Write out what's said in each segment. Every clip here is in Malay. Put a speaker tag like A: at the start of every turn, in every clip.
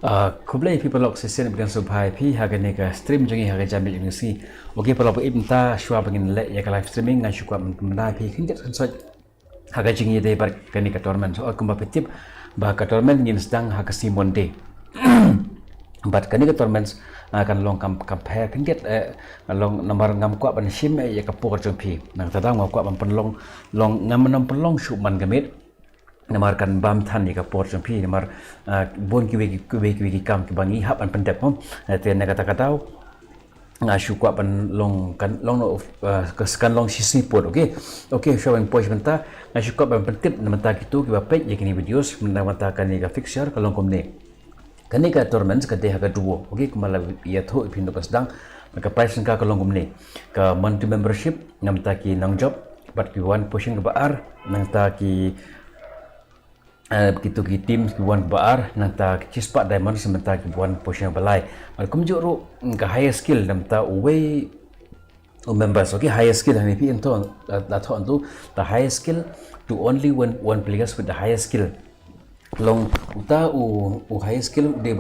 A: Kublai people lok sesen bidan subhai pi hagan nega stream jangi hagan jambil yung si. Okay pala po ibnta shua bangin le ya ka live streaming ngan shukwa mena pi kinjat kan so hagan jangi de bar kani ka torment so kumba petip ba ka torment ngin sedang haga simon de. But kani ka torment akan long compare kinjat long nomor ngam kwa ban shim ya ka por jong pi. Nang tadang ngam kwa ban penlong long ngam nam penlong syuman gamit namar kan bam than ni ka por jong pi namar bon ki kam ki bangi hap an pendep pom te na kata katau nga shu kwa pan long kan long no kan long sisi pot okay showing point benta nga shu kwa ban pentip namata kitu ki bapet ye kini videos namata kan ni ka fixture kalong komne kan ni ka tournaments ka de ha ka duo okay kumala ya tho ipin do kasdang maka price ka kalong komne ka monthly membership namata ki nang job but ki one pushing ka baar namata ki begitu ki tim ki wan baar nanta cispak diamond sementara ki wan portion balai kum juru ka higher skill namta way members okay higher skill hani pi ento la tho antu the higher skill to only one players with the higher skill long uta u higher skill de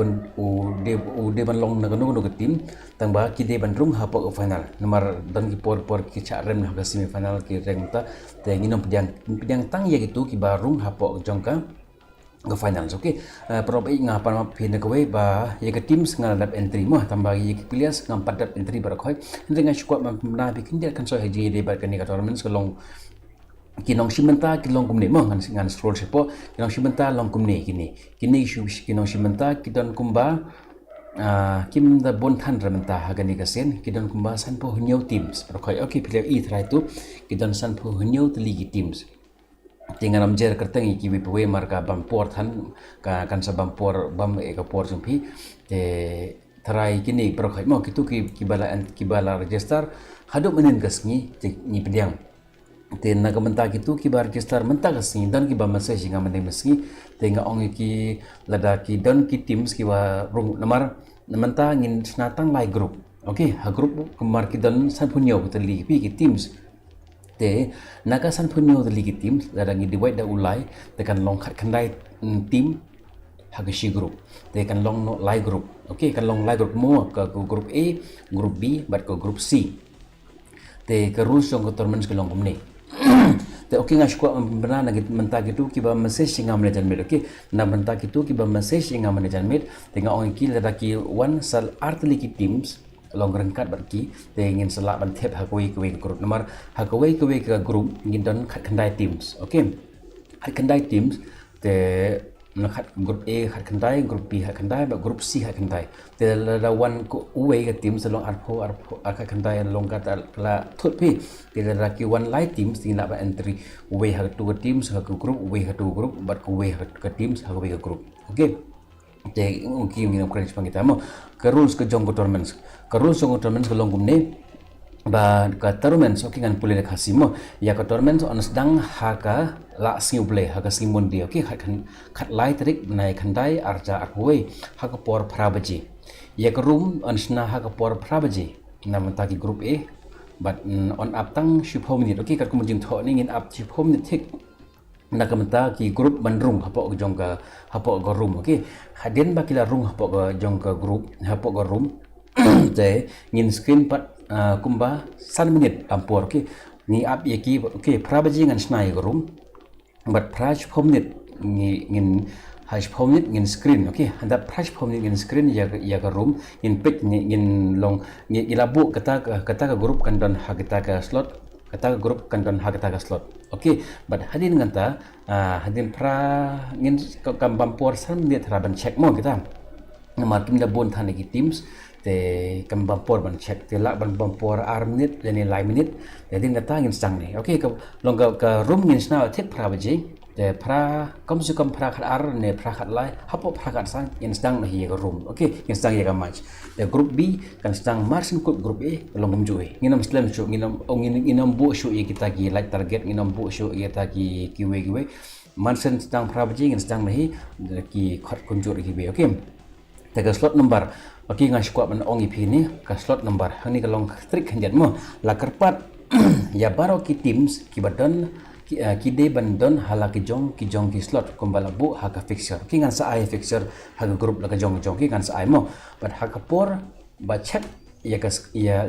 A: ban long na no tim tang ba ki de ban rung ha po final nomor dan ki por ki cha rem ha semi final ki reng ta te nginom pedang tang ya gitu ki barung ha po jongka ke finals okay prob ngapa ma pin ke we ba ye ke team ngal dap entry mah tambah ye ke players ngam padat entry bar khoi dengan squad na bi kin dia kan so haji de bar kan ni ka tournament long kinong simenta kilong kumne mah ngan scroll sepo kinong simenta long kumne kini shu kinong simenta kidon kumba kim da bon than ramenta hagani ka sen kidon kumba san po hunyo teams bar khoi okay player try to kidon san po hunyo ligi teams tinggal amjer kerteng iki wipewe marka bampor than ka kan sa bampor bam e ka por sumpi te try kini prokhai mo kitu kibala register hadu menen gasngi ni pediang te na kamenta kitu kibar register menta gasngi dan ki bamase singa menen mesngi te nga ong ki lada ki don ki teams ki wa rung namar menta ngin snatang lai group okay ha group kumar ki don san punyo teli pi ki teams te nagasan punyo the league team ladang divide da ulai tekan long khat khandai team hagashi group tekan long no lai group okay kan long lai group mo ka group A group B bat ko group C te ka rulesong tournaments ke long komne te okay nga shko bana nagit menta gitu ki ba message singa manajan med okay na menta gitu ki ba message singa manajan med te nga ong ki ladaki one sal art league teams long rengkat berki te ingin selak ban thep hakoi ke group nomor hakoi ke group ingin don khat khandai teams okay khat khandai teams te khat group A khat khandai group B khat khandai ba group C khat khandai te la one ko uwe ke teams long arpo khat khandai long kata la thut pi te la ki one light teams tin la ba entry uwe ha tu teams ha group uwe ha tu group bat ko uwe ha teams ha ke group okay te mungkin minum kredit pangita mo ke rules ke jong tournaments ke rules jong tournaments ke long kumne ba ka tournaments okay ngan pulih khasi mo ya ka tournaments on sedang haka la siu play haka simon dia okay khat lai trik nai khandai arja akwe haka por prabaji ya ka room on sna haka por prabaji nam ta ki group A but on up tang shipom ni okay kat kumjing tho ni ngin up shipom ni thik na kamenta ki group bandrung hapok jong ka hapok ka room okay hadin bakila room hapok ka jong ka group hapok ka room te ngin screen pat kumba 1 minit ampor okay ni up yaki okay prabaji ngan snai ka room but praj pomnit ngin hash pomnit ngin screen okay handa praj pomnit ngin screen ya ka room ngin pick ngin long ngin ilabu kata ka group kan don hagita ka slot kata grup kan hagata slot okay but hadin nganta hadin pra ngin kam bampor san dia teraban check mo kita makin da bon thane ki teams te kam bampor ban check te la ban bampor ar minute leni lai minute jadi ngata ngin sang ni okay ka long ka room ngin sna tek pra baje te pra kam su kam pra khat ar ne pra khat lai hapo pra khat sang ngin sang hi ka room okay ngin sang ya ka match the group B kan sang marsin kut group A long gum jui nginam slam show nginam bu show ye kita ki like target nginam bu show ye ta ki kiwe marsin sang pra baje ngin sang hi ki khat kunjur ki be okay te ka slot number okay ngai squad man ong ipi ni ka slot number hani ka long trick hanjat mo la karpat ya baro ki teams ki badan kide bandon hala kijong ki slot kumbala bu haka fixture ki ngan sa ai fixture haka group la kijong ki ngan sa ai mo but haka por ba check ya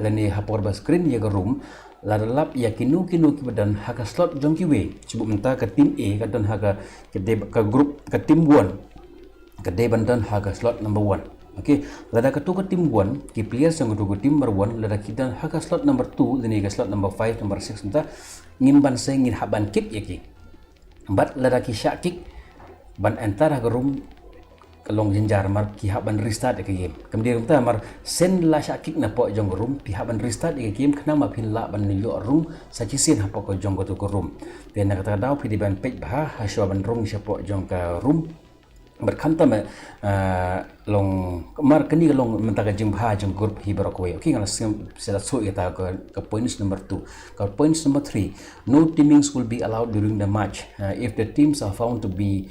A: lani hapor ba screen ya room la lap ya kinu ki badan haka slot jong ki we cubu menta ke tim A ka don haka ke group ke tim 1 ke de bandon haka slot number 1. Okay, lada ketu ke tim 1 ki players yang ketu ke tim number 1 lada kita haka slot number 2 lani ke slot number 5 number 6 menta ngin ban se ngin haban kick ya ki but lada ki shot kick ban enter haka room kalong jenjar mar ki haban restart ke game kemudian kita mar send la shot kick na po jong room pi haban restart ke game kena ma pin la ban yo room sa chi sen hapo ko jong ko tu ko room then na kata daw pi di ban page bah ha sho ban room siapo jong ka room berkanta me long mar keni long menta ka jingha jong group hi barok we okay ngala sela so kita ke points number 2 ke points number 3 no teamings will be allowed during the match if the teams are found to be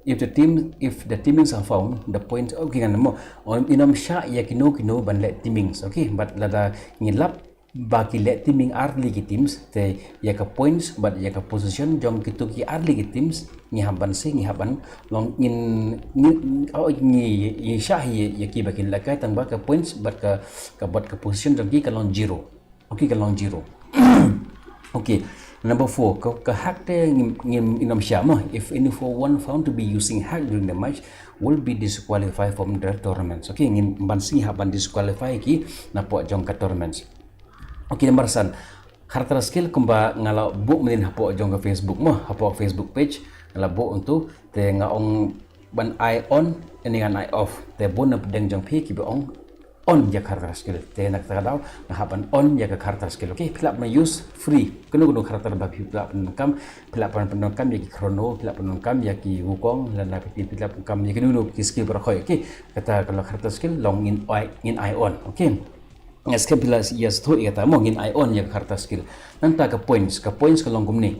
A: if the teamings are found the point okay kan mo on inam sha ya kino ban let teamings okay but lada ngilap bagi let teaming early ki teams te ya ka points but ya ka position jong kitu ki early ki teams ni haban se ni haban long ni sha ya ki bakin lakai tang ba ka points but ka but ka position jong ki ka long 0 okay ka long 0 okay. Number 4, ke hack te ngim inam syama if any for one found to be using hack during the match will be disqualified from the tournaments. Okay, ngin bansi haban disqualify ki na po jong ka tournaments. Okay, number 1. Karakter skill kumba ngala bu menin hapo jong ka Facebook mo, hapo Facebook page ngala bu untuk te ngaong ban eye on dengan eye off. Te bu na pedeng jong pi ki beong on ya karakter skill te nak takadaw na haban on ya karakter skill okay pilap na use free kuno karakter ba pilap penungkam ya ki chrono pilap penungkam ya ki wukong dan na pilap penungkam ya ki nuno ki skill berkhoy okay kata kalau karakter skill long in eye on okay skill bila ya sto kata mo in eye on ya karakter skill nanta ka points kalong gumni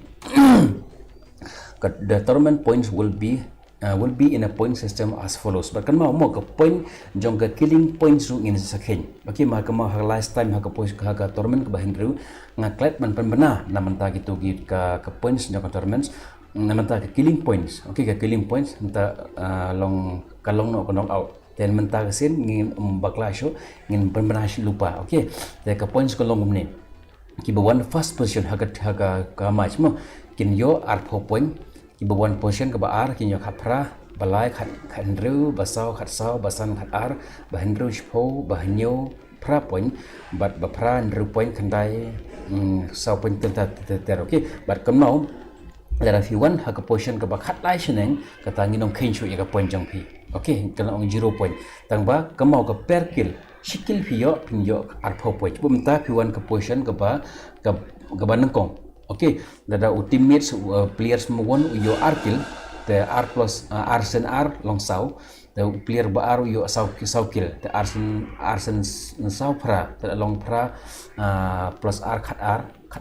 A: the tournament points will be in a point system as follows. Bahkan mau ke point jong ke killing points ru in sakhen. Bagi maka mau last time ha ke points ka tournament ke bahin ru ngaklet man bena namanta gitu ke points jong ke tournaments namanta ke killing points. Okay ke killing points menta long kalong no knock out. Dan menta ke sin ngin bakla show ngin bena lupa. Okay. Dan ke points kalong ni. Ki one first position ha ka match mo kin yo art point ibu one position ke baar kinyo khapra balai khandru basau khatsau basan khatar bahendru shpo bahnyo pra point bat bapra ndru point khandai sau point ter okay bat kamau lara fi one ha ka position ke ba khatlai sheneng kata nginom khenchu ya ka point jong phi okay kana ong 0 point tangba kamau ka per kill shikil phiyo pinyo arpho point bumta fi one ka position ke ba nangkong okay, dada ultimate players mawon yo arkil the r plus arsen r long sau the player baru yo sau kill the arsen sau pra the long pra plus r khat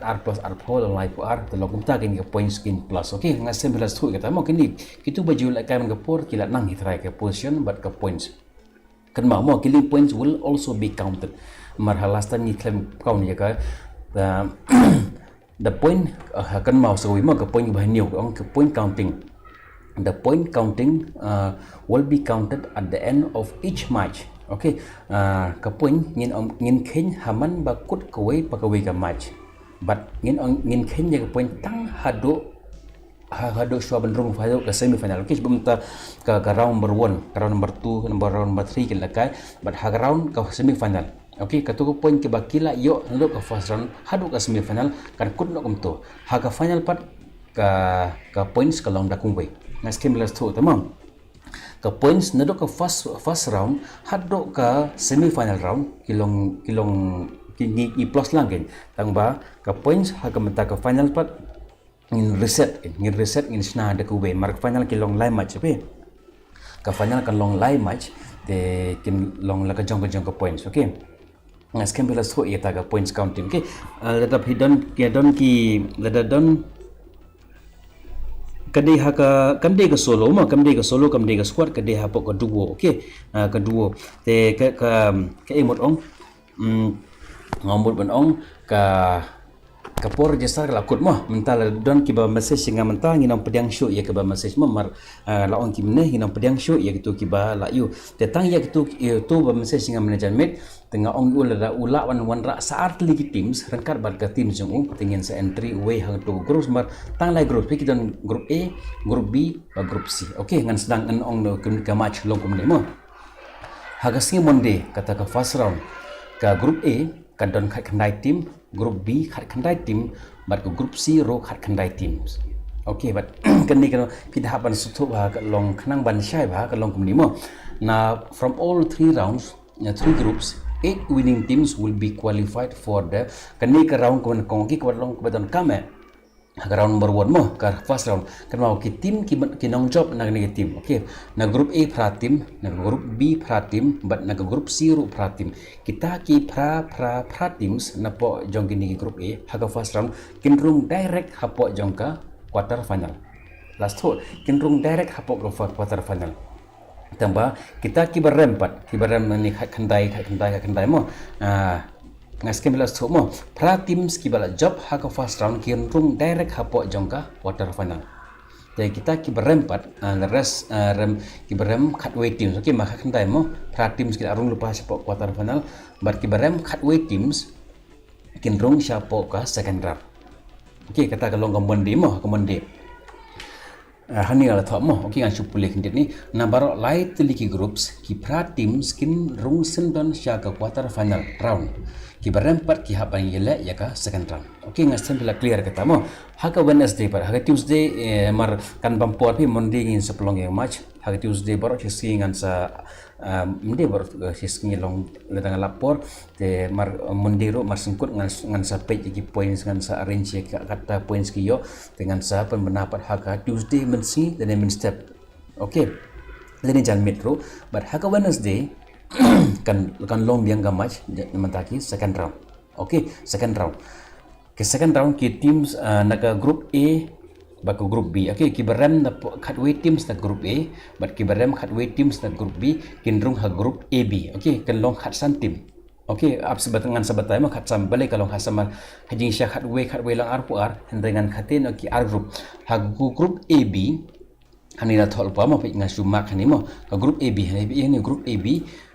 A: r plus r pho long lai r the long ta kin ke point skin plus okay ngasem belas tu kata mo kini kitu baju like kan gapur kila nang hitrai ke position but ke points kan mau killing points will also be counted marhalastan ni claim count ya ka the point akan mau sawi mo ke point bahniu ong ke point counting the point counting will be counted at the end of each match okay ke point ngin khen haman bakut kawai pakawai ka match but ngin khen ya ke point tang hado shwa bandrung fado ke semi final okay sebelum ta ke round number 1 round number 2 round number 3 kelakai but ha round ke semi final okay katu point ke bakila yo ndok ke first round hadu ke semi final kan kut nok umto ha ke final part ke points ke long dakung we ngas kimlas tu tamam ke points ndok ke first round hadu ke semi final round kilong ki plus langin tangba ke points ha ke menta ke final part ngin reset ngin sna de ku we mark final kilong live match pe ke final kan long live match de kin long la ka jong ke points okay ngas kembali so ia taga points counting okay tetap hidon ki ledadon kadai haka kamdai ke solo kamdai ke squad kadai hapo ke duo okay ke duo te ke emot ong ngombut ban ong ka kapor register lakut mah mental don kiba message singa mentah nginam pediang show ya kiba message mar laon kimne nginam pediang show ya gitu kiba la yu tetang ya gitu tu ba message singa management tengah ong ula wan ra saat lagi teams rengkar bar ka team jong tingin sa entry way hang tu group mar tang lai group ki don group A group B ba group C okey ngan sedang en ong no ke match long kumne mo hagasnya Monday kata ke first round ka group A kadon khat khandai team group B khat khandai team but ke group C ro khat khandai teams okay but kan ni kan kita hapan sutu ba ka long khnang ban shai ba ka long kumni mo na from all three rounds three groups 8 winning teams will be qualified for the kan ni ka round kon ki ko long badon kame round number 1 mo ka first round kan mau ki team ki nong job na ni team okay na group A pra team na group B pra team but na group C ru pra team kita ki pra teams na po jong ni group A ha first round kin rung direct ha po jong ka quarter final last thought kin rung direct ha po quarter final tambah kita ki berempat ki berem ni khandai mo ngaskem belas tu mo pra teams ki bala job ha ka first round ki rung direct ha po jongka quarter final jadi kita ki berempat rest rem ki berem cutway teams okey maka khandai mo pra teams ki arung lupa siapa quarter final bar ki berem cutway teams kin rung siapa ka second round okey kata kalau Monday mo Monday hani ala thok mo okey ngan chupulek ndit ni na baro lai tiliki groups ki pra teams kin rung sendon sya ka quarter final round ki berempat ki hapan yele ya ka second round okey ngas bila clear kata mo haka Wednesday par haka Tuesday mar kan bampor pi Monday ngin sepelong yang match haka Tuesday baro chisi ngan sa Monday baro chisi ngilong ledang lapor te mar Monday ro mar singkut ngan sa page ki points ngan sa arrange kata points ki yo dengan sa pendapat haka Tuesday mensi dan men step okey leni jan metro but haka Wednesday kan long biang ga match mentaki second round okay second round ke second round ki teams naga group A bako group B okay ki berem na khatway teams na group A but ki berem khatway teams na group B kinrung ha group AB okay kan long khat san team okay ap sebatangan sabatai ma khat sam balik kalau khasama hajing sya khatway lang ar dengan khatin okay R group ha group AB hanila thol pa ma pe ngasu mak hani mo group AB ni group AB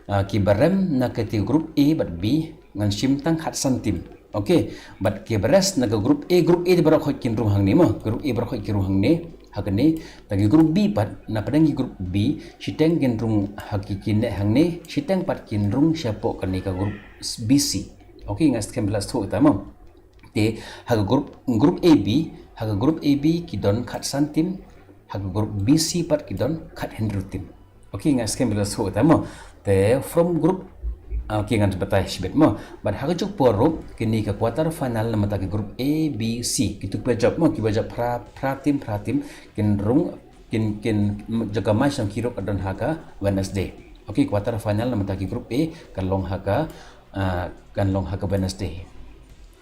A: ki barem na ke group A but B ngan sim tang khat san team okay but ke beres na group A di barak khoi kin rung hang ni mo group A barak khoi kin rung hang ni hakane tagi group B pat na padangi group B siteng kin rung hakikin ne hang ni siteng pat kin rung siapo kan ni ka group BC okay ngas kem belas thu tama te ha group AB ki don khat san team ha group BC pat ki don khat henru team okay ngas kem belas thu tama te from group okay ngan betai sibet mo but hagajuk porup kini ke quarter final nama taki group A B C kitu pe job mo ki job pra team kin rung kin jaga match yang kiro kadon haga Wednesday okay quarter final nama taki group A kan long haga Wednesday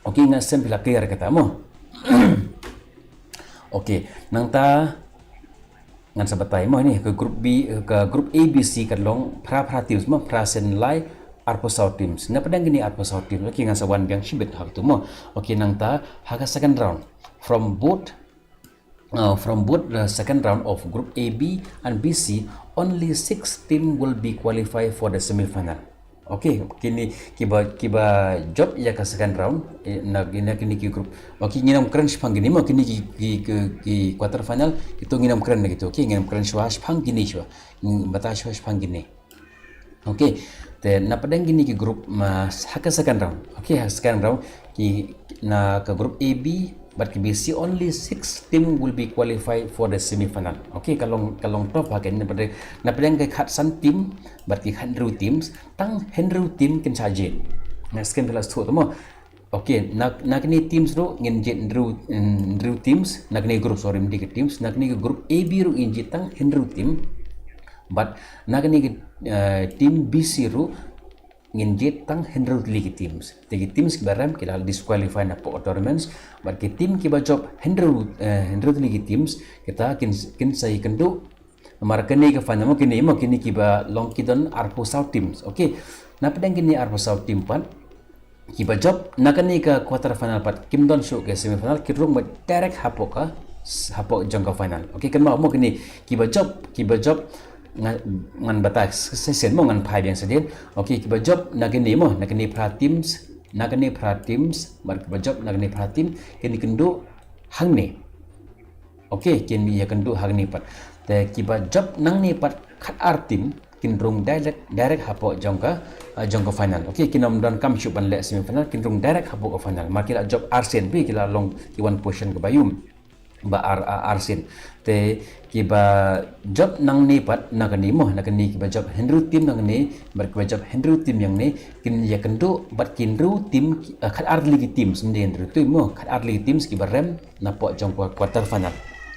A: okay ngan sem bila clear kata mo okay nang ta ngan sabatai mo ni ke group B ke group A B C kan long pra teams mo pra sen lai arpo south teams na padang gini arpo south teams okay ngan sawan biang sibet hak tu mo okay nang ta haga second round from both the second round of group A B and B C only 6 team will be qualified for the semi final okay kini kiba job ya ka second round na kini ki group okay nginam keren spang gini mo kini ki quarter final itu nginam keren gitu okay nginam keren shwa spang gini shwa bata shwa spang gini okay then na padang gini ki group mas haka second round okay second round ki na ka group AB but ki BC only 6 team will be qualified for the semi final okay kalong top hagen na padang kai khat san team but ki Henry teams tang Henry team kin saje na skem kelas tu mo okay na kini teams ro ngin jet Henry teams na kini group sorry mdi teams na kini group AB ro injit tang Henry team but nagani team BC ru ngin jet tang Henry league teams tegi teams ki baram ki dal disqualify na po tournaments but ki team ki ba job Henry league teams kita kin sai kendu markani ka fanya mo kini ki ba long ki don arpo south teams okay na pedang kini arpo south team pan Kiba job nakani ka quarter final pat Kim Don show ke semi final kirung direct hapok jangka final. Okay, kan mau kini kiba job ngan batas sesen mo ngan pai yang sedien. Okay, kiba job nakani pra teams mar kiba job nakani pra team kini kendu hang ni. Okay, kini ya kendu hang ni pat. Te kiba job nang ni pat khat artim kinrung direct hapo jangka final. Okay, kinom don kam shoot ban le semi final kinrung direct hapo final. Makila job Arsen pi kila long kiwan position ke bayum ba Arsen. Te kiba job nang ni pat nakani kiba job Henry team nang ni bar kiba job Henry team yang ni kin ya kendu bat kinru team khat arli team sendiri Henry tu mo khat arli teams kiba rem napo jangka quarter final.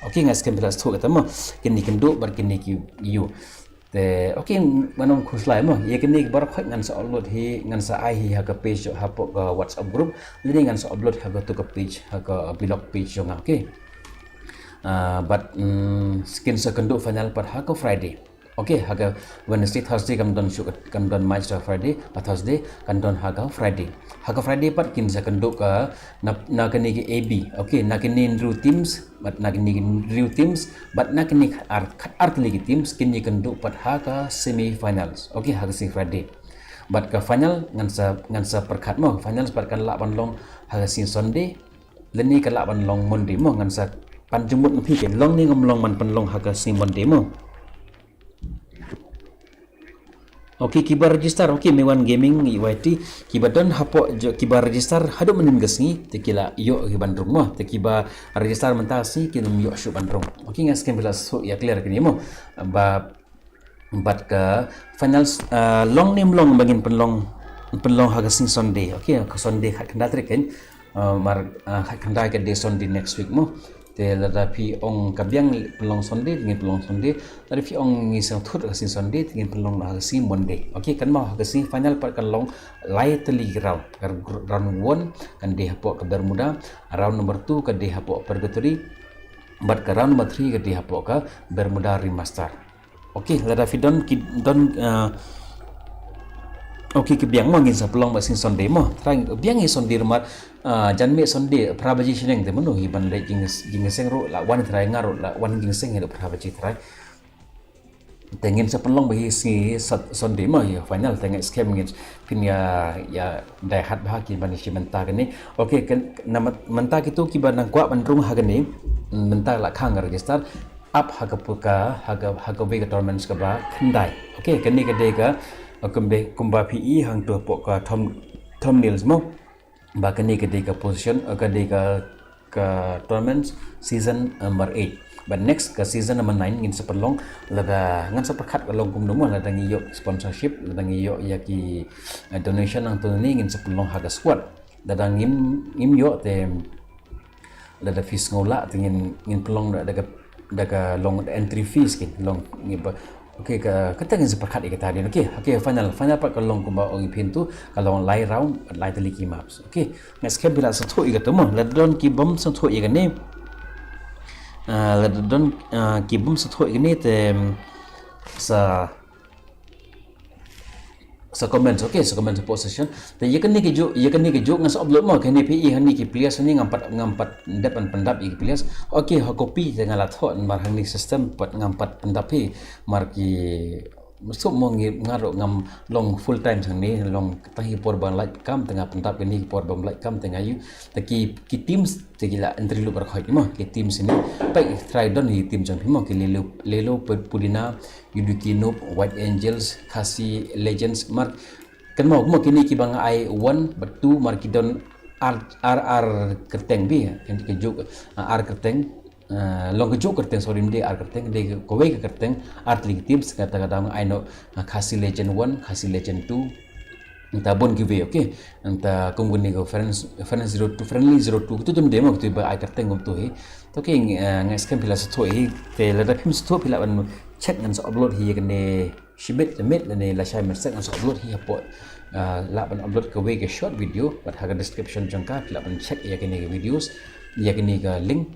A: Okay, ngas kan bila stok kata mo kini kendu bar kini ki you. Okay, manong khuslai mo ye kini bar khoi ngan sa upload hi ngan sa ai hi ha ka page ha po ka WhatsApp group lini ngan sa upload ha to ka page ha ka blog page nga. Okay, but skin sa kendu final par ha ka Friday. Okay, ha ka Wednesday Thursday kam don shoot kam don match sa Friday Thursday kam don ha ka Friday pat kin sa kendu ka na kini ki AB. Okay, na kini new teams but na kini new teams but na kini art league teams kini kendu pat ha ka semi finals. Okay, ha ka si Friday but ka final ngan sa perkat mo finals pat kan la ban long ha ka si Sunday leni ka la ban long Monday mo ngan sa pan jumut pi ke long ni ngom long man pan long ha ka si Monday mo. Okay, kiba register. Okay, Mewan Gaming YT kiba don hapo kiba register hadu menin gasni tekila yo ki bandrung mo tekiba register mental si kinum yo shu bandrung. Okay, ngas kan bila so ya clear kini mo ba but ke finals long name long bangin penlong hagasing Sunday. Okay, ke Sunday khat kanda triken mar khat kanda ke day Sunday next week mo te lada pi ong kabyang pelong Sunday dengan pelong Sunday lada pi ong ngisang thut kasing Sunday dengan pelong kasing Monday. Okay, kan mau kasing final part kan long lai teli round round 1 kan dia hapo ke Bermuda, round number 2 kan dia hapo Purgatory, but ke round number 3 kan dia hapo ke Bermuda Remaster. Okay, lada pi don okay, kebiang mo ngin sa pelong basing Sunday mo trang biang ni Sunday rumah janme Sunday prabaji sineng te menu hiban le seng ro la wan trai ngaro la wan seng hidup prabaji trai tengin sa pelong bagi si Sunday mo ya final tengin scam ngin pin ya dai hat bahaki ban si menta gani. Okay, kan nama menta kitu kiba nang kwa bandrung hagani menta la khang register up haga vega tournaments ka ba khandai. Okay, kani ka de ka kumba PE hang tu pok ka thumbnails mo ba kani ka de ka position ka de ka tournaments season number 8 but next ka season number 9 ngin sepelong laga ngan sepakhat ka long kum mo la dangi yo sponsorship la dangi yo yaki donation ang tu ni ngin sepelong haga squad dadang ngim yo te la da fees ngola ngin pelong daga long entry fees kin long ngiba. Okay, kita ngin sepakat ikata dia. Okay, final part kalong kumba ong pintu kalong lai round lai teliki maps. Okay, next ke bila satu ikata mo ladon kibom satu ikane ladon kibom satu ikane te sa comment. Okay, sa comment position te yakani ke jo ngas upload mo kene PE hani ki players ni ngampat depan pendap iki players. Okay, ha copy dengan lathon mar hani system pat ngampat pendap hi mar ki masuk mo ngaro ngam long full time sang ni long tahi por ban like kam tengah pendap ni por ban like kam tengah you taki ki teams tegila entry lu bar khoi mo ki team sini pai try don hi team jam mo ki lelo Pudina Yuduki Noob White Angels Kasi Legends mar kan mo kini ki bang I 1 but 2 mar ki don RR kerteng bi kan ki juk R kerteng long ke juk kerteng sorry mde R kerteng de ko we kerteng art league teams kata I know Kasi Legend 1 Kasi Legend 2 enta bon give. Okay, enta kunguni ko friends 02 friendly 02 tu jam demo tu ba I kerteng tu hi to ke ngai scam pila so hi te la da phim so pila ban check ngan so upload hi kene shibet met ne la shai mer ngan so upload hi po la ban upload ke we ke short video but haga description jangka pila ban check ya kene videos ya kene ka link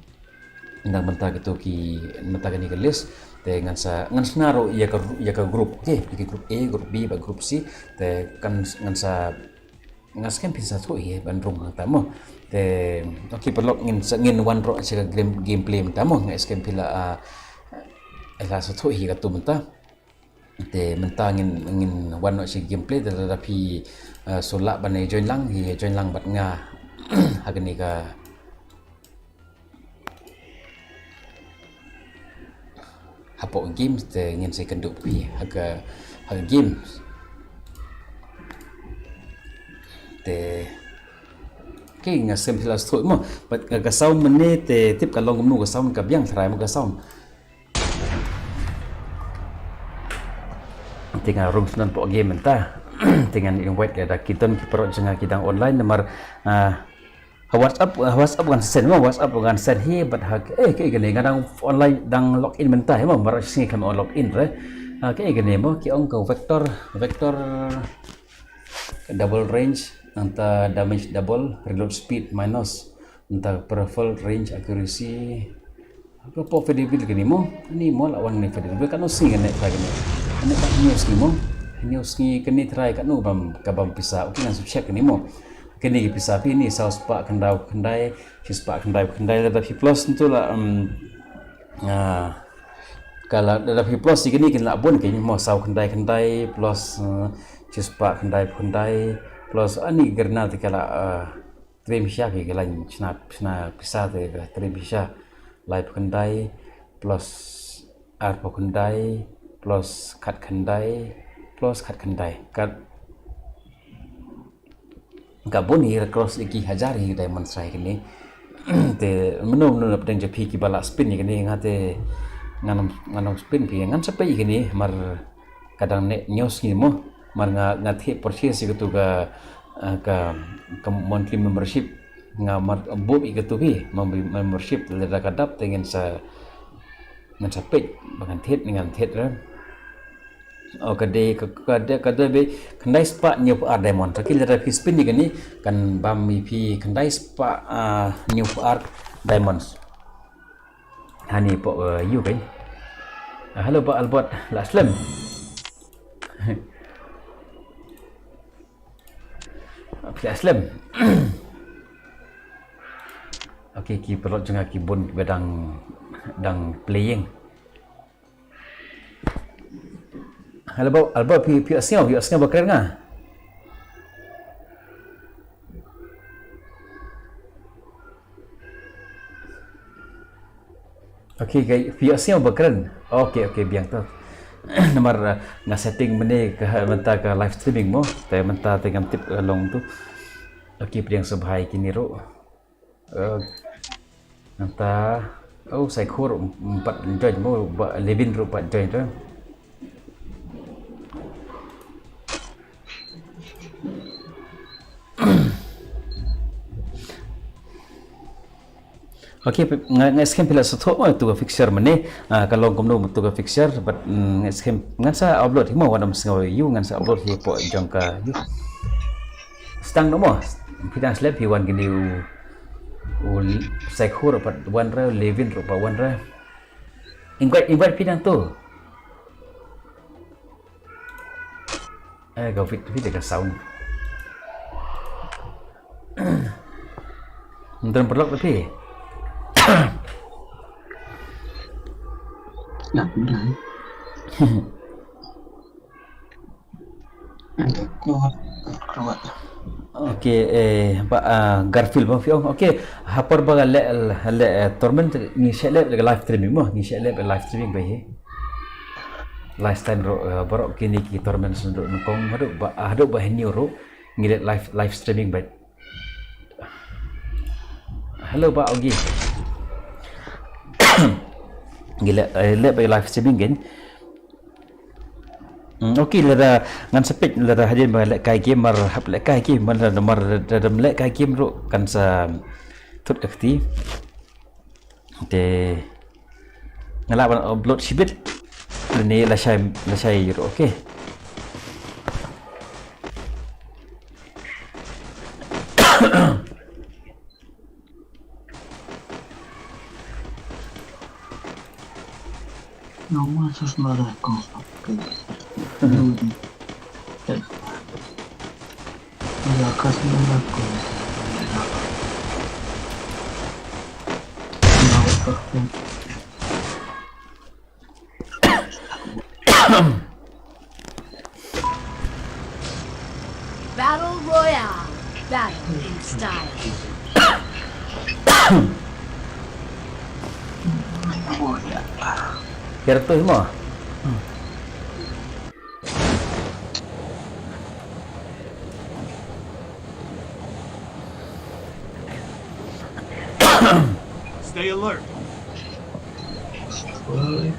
A: ndang menta gitu ki menta kene ke list te ngan snaro ya ka group. Okay, ki group A group B ba group C te kan ngan ngaskan bisa tu bandrung tamu te okey perlu ngin one ro sa gameplay tamu ngaskan pila ela sa tu ka tu menta te menta ngin one no si gameplay tetapi solak ban join lang bat nga agni ka hapo games te ngin sa kenduk pi haga games te cái nga sem là thôi mà cái sau mình nè te tiếp cả long nu cái sau cái biang thrai một cái sau tinggal room sunan po game ta tinggal invite ada kita pro janga kita online nomor WhatsApp kan sen ma WhatsApp kan sen hi but cái gane ngadang online dang login menta ma mar sing kan login re cái gane mo ki ong ko vector double range anta damage double, reload speed minus, anta rifle range accuracy. Apa profitable gini mo? Ini mo lawan ni profitable kan using kan try gini. Ini tak news ni mo. News ni kini try kan no bam kabam pisa. Okey kan check ni mo. Kini pisa pi ni sauce pak kendai, cheese pak kendai tapi plus tu lah kalau tapi plus ni kena bon kini mo sau kendai plus cheese pak kendai plus ani gerna tikala trim sya ki galan chna pisa te trim sya live kendai plus arpo kendai plus kat kendai kat gaboni cross iki hajari diamond strike ni te menum pedang jepi ki bala spin ni ngate nganam spin pi ngan sapai gini mar kadang ne news ni mo mar ngati purchase gitu ka monthly membership ngamar bob gitu bi membership leda kadap dengan sa page dengan tet ra kada be kendai spa new art diamond takil leda pi spin ni kan bam mi pi kendai spa new art diamonds hani po you kan halo Pak Albert Laslam Aslam. Okey, ki perlu jangan kibun bedang dang playing. Halo Alba pi asnya bakar nga. Okey, pi asnya bakar. Okey, biang tu. Nomor nga setting mene ke menta ke live streaming mo te menta tengam tip long tu okey priang subhai kini ro menta sai khur 4 join mo levin ro 4 join tu okey ngaskem pila satu tu fixture mene kalau komno tu fixture but ngaskem ngansa upload himo wadam sengaw you ngansa upload hi po jongka you stang no mo pidang slap hi wan gini u sekhur pat wan ra levin ro pa wan ra invite pidang tu go fit ka sound ndem perlu tapi
B: Nak benar. Ada keluar.
A: Okey Pak Garfield Mafio. Okey, hapar ba le torment ni shele live streaming mo, ni shele live streaming ba he. Last time ro borok kini ki torment sunduk nukong hadu ba heni ro ngilet live streaming ba. Hello Pak Ogi. Gila bagi live streaming kan okey lada ngan sepik lada hadin ba lek kai game mar hap lek kai game mar dadam lek kai game ro kan sa tut akti te ngala ban upload sibit ni la shay ro okey
B: No más es nada cosa. Jaga semangatku. Mau perfect.
C: Battle Royale. Battle in style.
B: Oh ya.
A: Kira tu semua.
D: Stay alert.
B: Baik.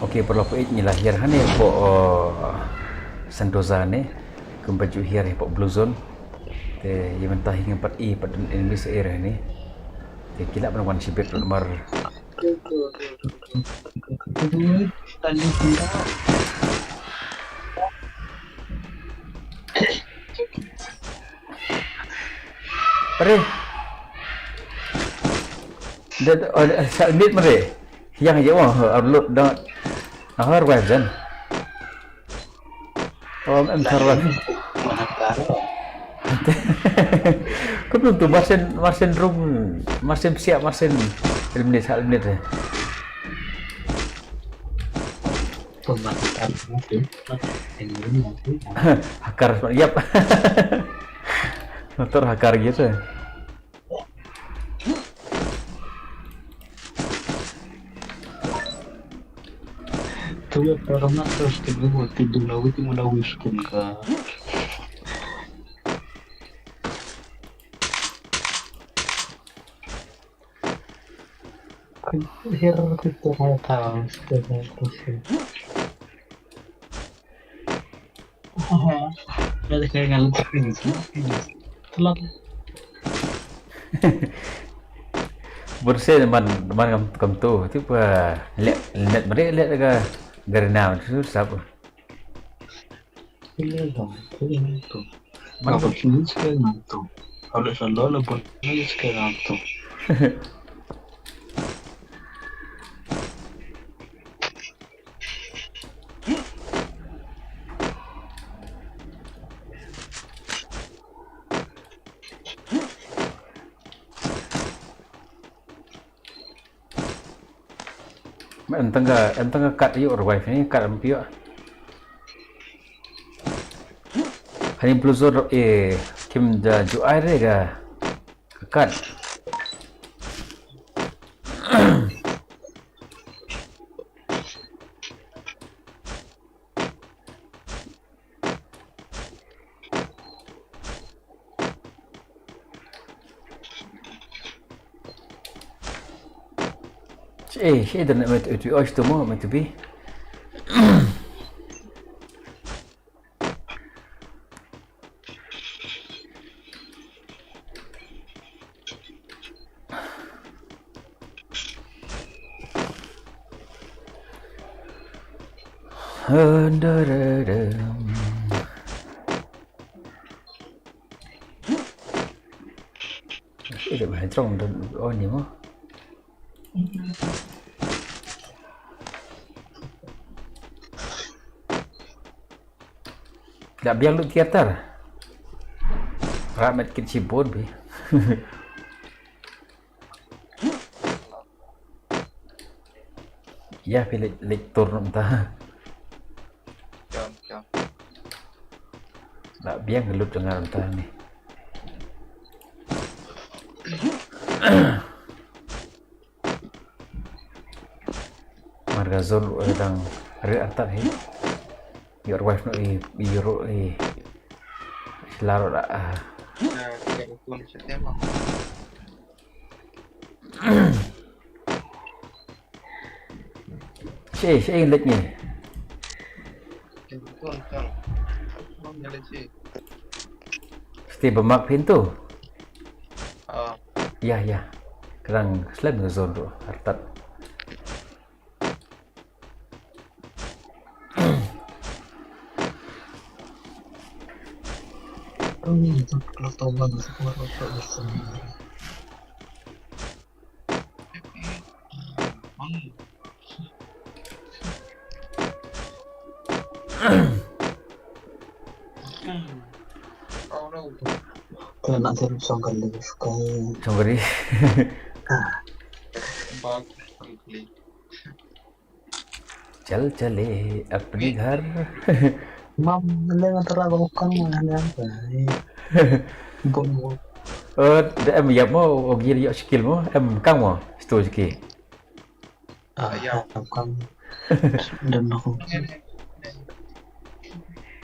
A: Okey, perlu apa ni lahir hani po Sentosa ni kembaju hir po Blue Zone. Te yang mentah hingga 4E pada Indonesia area ni. Te kila penawan sibet nomor
B: Kedua tadi kita
A: Pare. Submit mare. Yang je upload dah. Ahar webjan. Em server.
B: mana karo.
A: Kau belum tu Marsen room, Marsen siap Marsen menit.
B: Pemantau mungkin. Ini mungkin.
A: Hakar, yap. Motor hakar gitu.
B: Tuh ya karena terus tidur lalu itu mulai wiskin ka. Here kita tahu sudah terus. Ada kayak ngaluntak ini sih. Telat.
A: Bersih teman kam tu, tu apa? Lihat mereka ke garena tu siapa?
B: Iya dong, ini tuh. Mana begini sekarang tuh. Kalau selalu lebih ini sekarang tuh.
A: Em tengah cut yuk wifi ni cut ampi yuk. Hani bluzor kim da ju air ga cut. Şey de met ütü açtı mı met bir. Cái được hay trong ôi nhiều quá. Dah biar lu teater. Ramet kecil pun bi. Ya pilih lektor entah.
E: Jam.
A: Dah biar gelut dengan entah ni. Marga zon orang reatak ni. Your wife no biro selaro dah.
E: Nah, kayak pun tema.
A: Saya ingat ni.
E: Betul kan. Mau nyala sih.
A: Mesti bermak pintu.
E: Ah,
A: Ya. Kerang selain zon tu hartat.
B: Oh itu kalau tahu banget semua rokok bersama.
E: Oh no.
B: Kaya nak saya songgal lagi sukai.
A: Sorry.
E: Bagus sekali.
A: चल चले अपने घर.
B: Mam, nila nga talaga ko kang mga Bon,
A: Em yapmo o giri yo skill mo em kang mo sto ki.
E: Ayaw.
B: kang dan ako.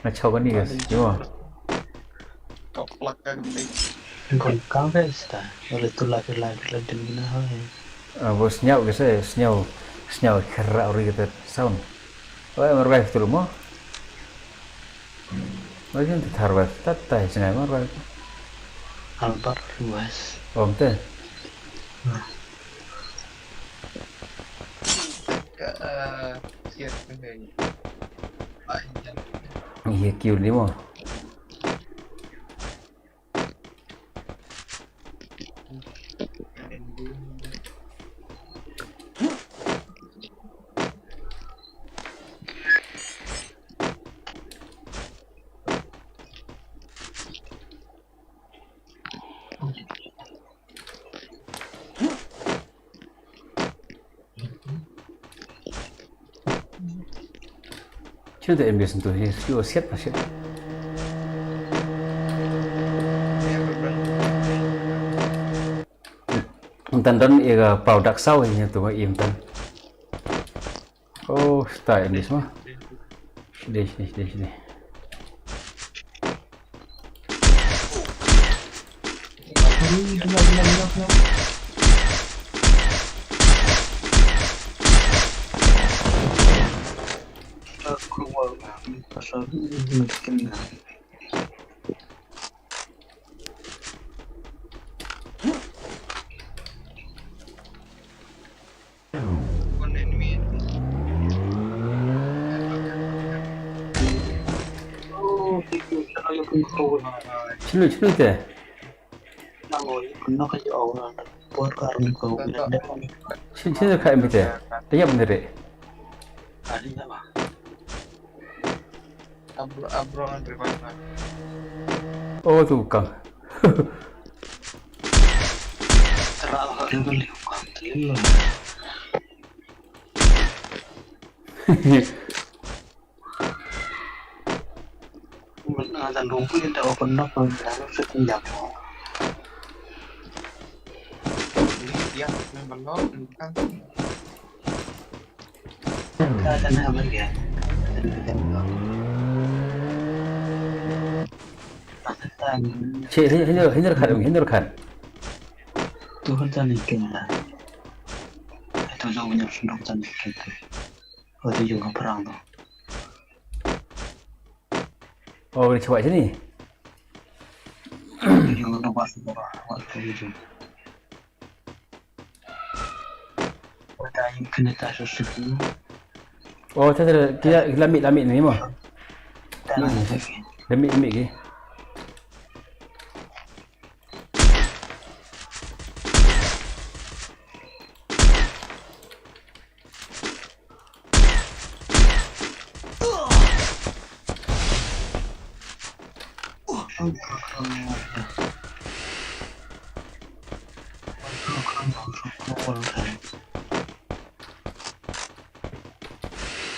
A: Na chau kan ni guys. Yo.
E: Keplak kan gitu.
B: Bon, kang guys ta. Oleh tu laki-laki lang din na ho.
A: Bos nyau guys snyau kera ori kita sound. Oh mereka itu mo. Macam tu tharbat tatai sengai mereka.
B: Albar luas.
A: Om teh.
E: Siap kan. Panjang.
A: Iya kiu ni mo. Cuma tu MBS tu, siu siap masih. Untan ia produk sau ini tu mah imtan. Oh, style MBS mah. Sini.
B: Keluar pasal mungkin
E: One enemy.
A: Cuma teh.
B: Kena kaja orang buat karun kau bilang dia
A: Cuma kat MBS teh. Tanya bener deh.
B: hari apa?
E: Abrongan revive.
A: Oh tu kang.
B: Terlalu hari kali kau terlalu. Mana ada lumpuh yang tak pernah kau bilang setiap.
E: Dia memang kan.
B: Ada nama dia.
A: Cik, hinder kan.
B: Tuhan jangan ikan. Itu jauhnya sudah jangan ikan. Oh itu juga perang tu.
A: Oh, boleh coba sini.
B: Itu juga nampak semua waktu itu. Kita yang kena tak sesuatu.
A: Oh, dia lamit ni mah.
B: Tanah sesuatu.
A: Lamit ke.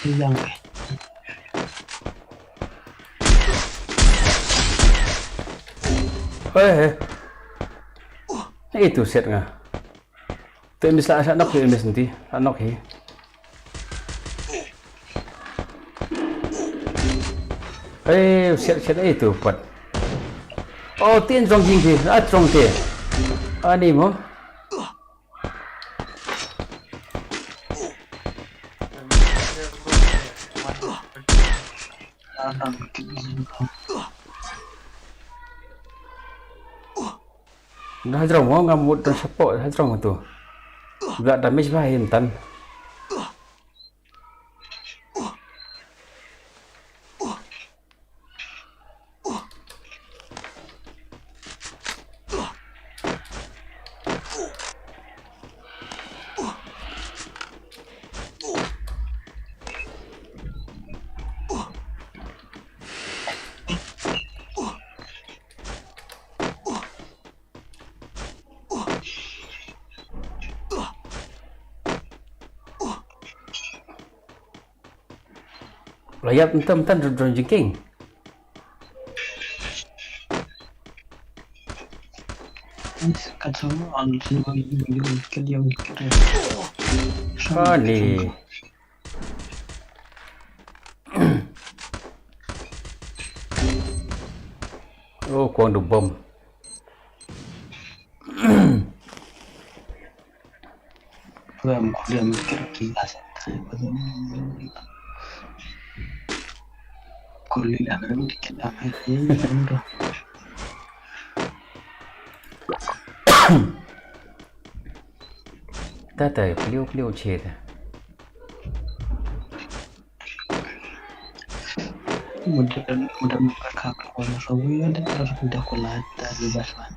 B: Hilang.
A: Itu set ngah. Tu bisa asal nak MS nanti, anak he. Set itu buat. Oh, tin trong jing ke, trong ke. Ani mo. Dah trong mo ngamut dan support dah trong tu. Gak damage bahin tan. Layap entam drone jengking.
B: Kacau alus bagi mikir dia mikir.
A: Oh ni. Oh kuang du bom.
B: Dia mikir gila sih. Kuliah kan dikit apa ini udah.
A: Tata peliu chet.
B: Mudah kakak kalau sawi ada harus udah kulata di basman.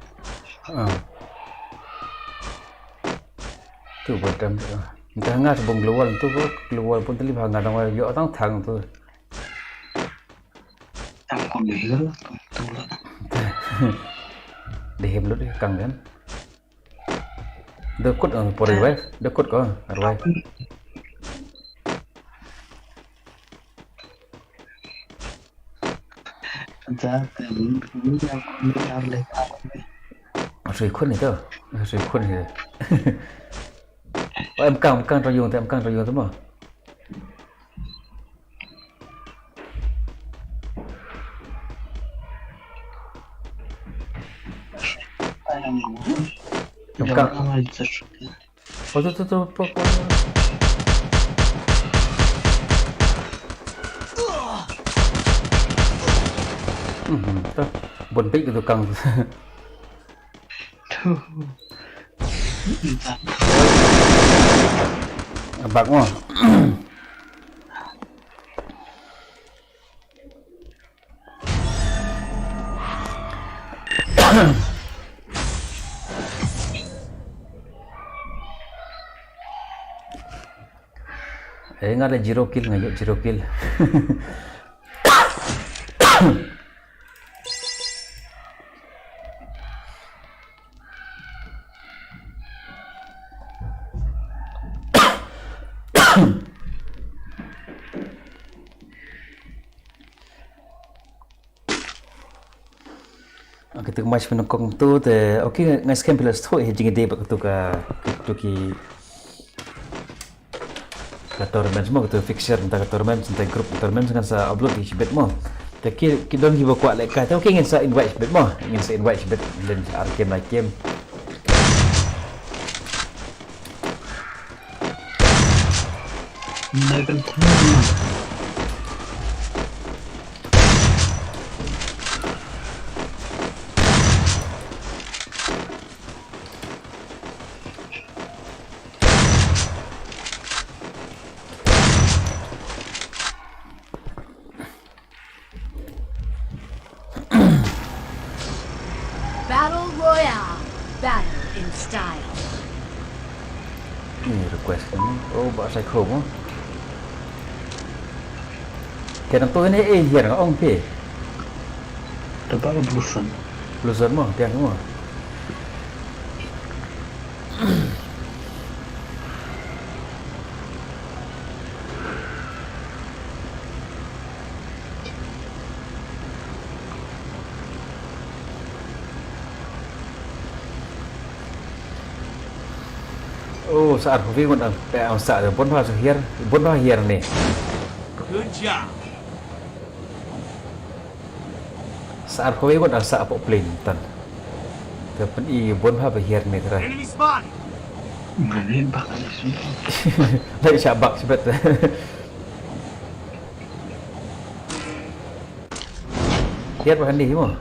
A: Tu betam tu. Entah ngat bong keluar pun tali bang ngat orang yo tang thang tu.
B: Yang kuliah tuh lah.
A: Dehem lu deh kang kan. Dekut por revive, dekut ko revive.
B: Jadi ini yang kuliah lagi apa ni?
A: Rồi khuôn này thôi, rồi khuôn này. Em căng cho dùng thì em căng cho dùng đúng không? Em căng. Thôi. Thôi, buồn tích tôi căng. Bạc quá. Nggak ada zero kill nggak zero kill. Kita match menokong tu te okey ngai scam plus tu jing ide bak tu ka ki tournament semua tu fixture entah tournament entah group tournament kan sa upload di sibet mo te ki don gi kuat lek ka tu okey ngin sa invite sibet mo ngin sa invite sibet len arcade like game
B: Nagal
C: Battle Royale. Battle in style.
A: ni request ni oh ba sai khom mo kenang tu ni hier ngong pi
B: Dapat blusan.
A: blusan mo tiang mo oh saat hobi pun ang sa pun pa hier ni
D: Good job.
A: saat hobi pun ang sa po plane tan tapi i pun pa hier ni tera
D: Enemy spotted.
B: Mana bakal isu.
A: Lagi syabak sebet hier bahan ni mo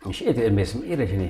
A: Mesti itu mesem ira sini.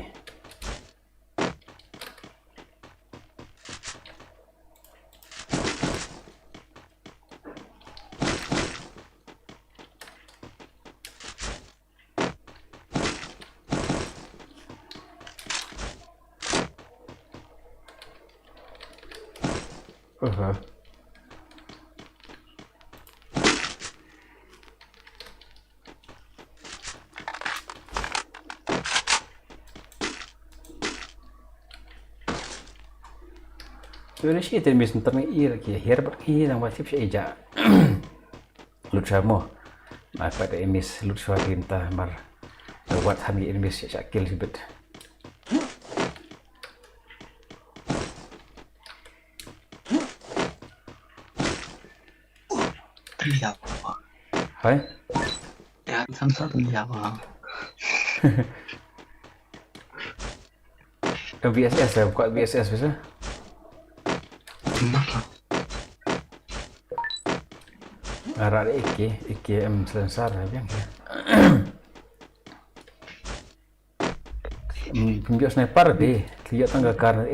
A: Sebenarnya sih itu mis internet ki herbat ki nang wasip sih eja. Lut samo. Nah pada emis lut suat kita mar. Buat ham ki emis sakil sibet.
B: Terlihat.
A: Hai.
B: Ya, samsa terlihat.
A: VSS ya, buka VSS bisa. Arah Iki selesar ya. Pembio sniper deh, lihat tangga karena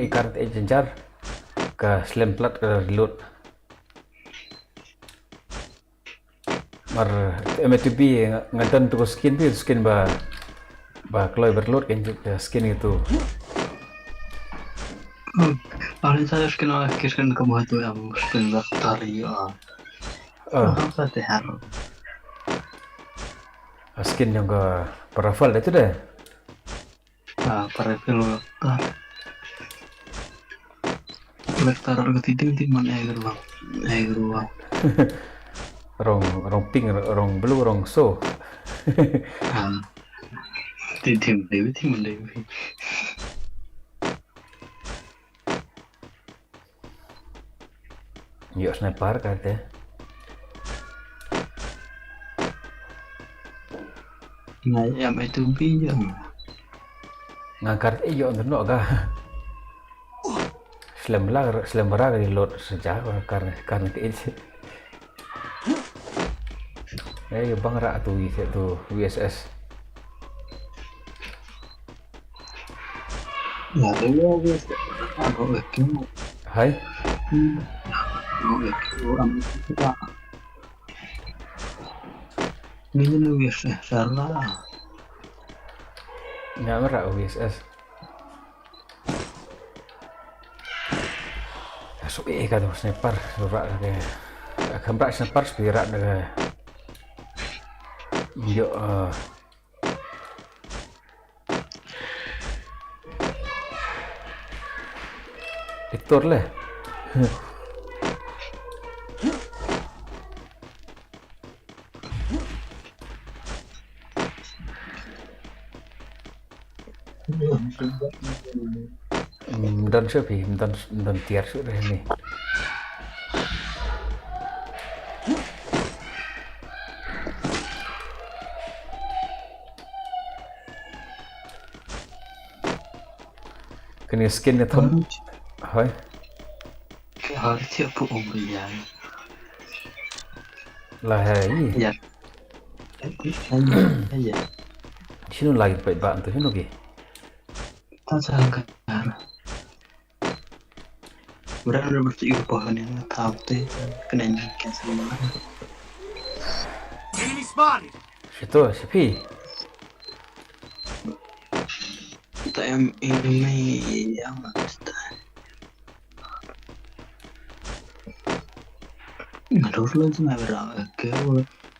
A: jenjar ke slam plat ke reload. Mar M2B ngadan terus skin ba kalau berload kan juga skin itu.
B: Paling saya skin kamu itu yang skin tari ya. Apa teh harus?
A: Skin yang ke parafal itu deh.
B: Para film vektor ketiting mana air ruang.
A: Rong pink, rong blue, rong so.
B: Tim Dewi.
A: Yuk sniper kata.
B: Nah, yang itu pinjam.
A: Ngangkat iyo untuk no ga. Selembara di load sejak karena itu. Bang rak tu VSS.
B: Ya, dulu VSS. Aku yakin.
A: Hai.
B: Ini nih VSS salah.
A: Nyamera VSS. Masuk kan sniper surat ke. Gambar sniper spirat ke. Yo Victor lah. Dan siapa dan tiar sudah ini. Kena skin itu. Hai.
B: Harus siapa umurnya?
A: Lah hai.
B: Ya. Aja.
A: Sino lagi baik tu sino ke?
B: Tak sangka. Berada bertiga pohon yang tahu tu kena nyikat semua.
D: Enemy spotted.
A: Situ sepi.
B: Kita yang ini yang mesti. Ngaruh lagi nak berapa ke?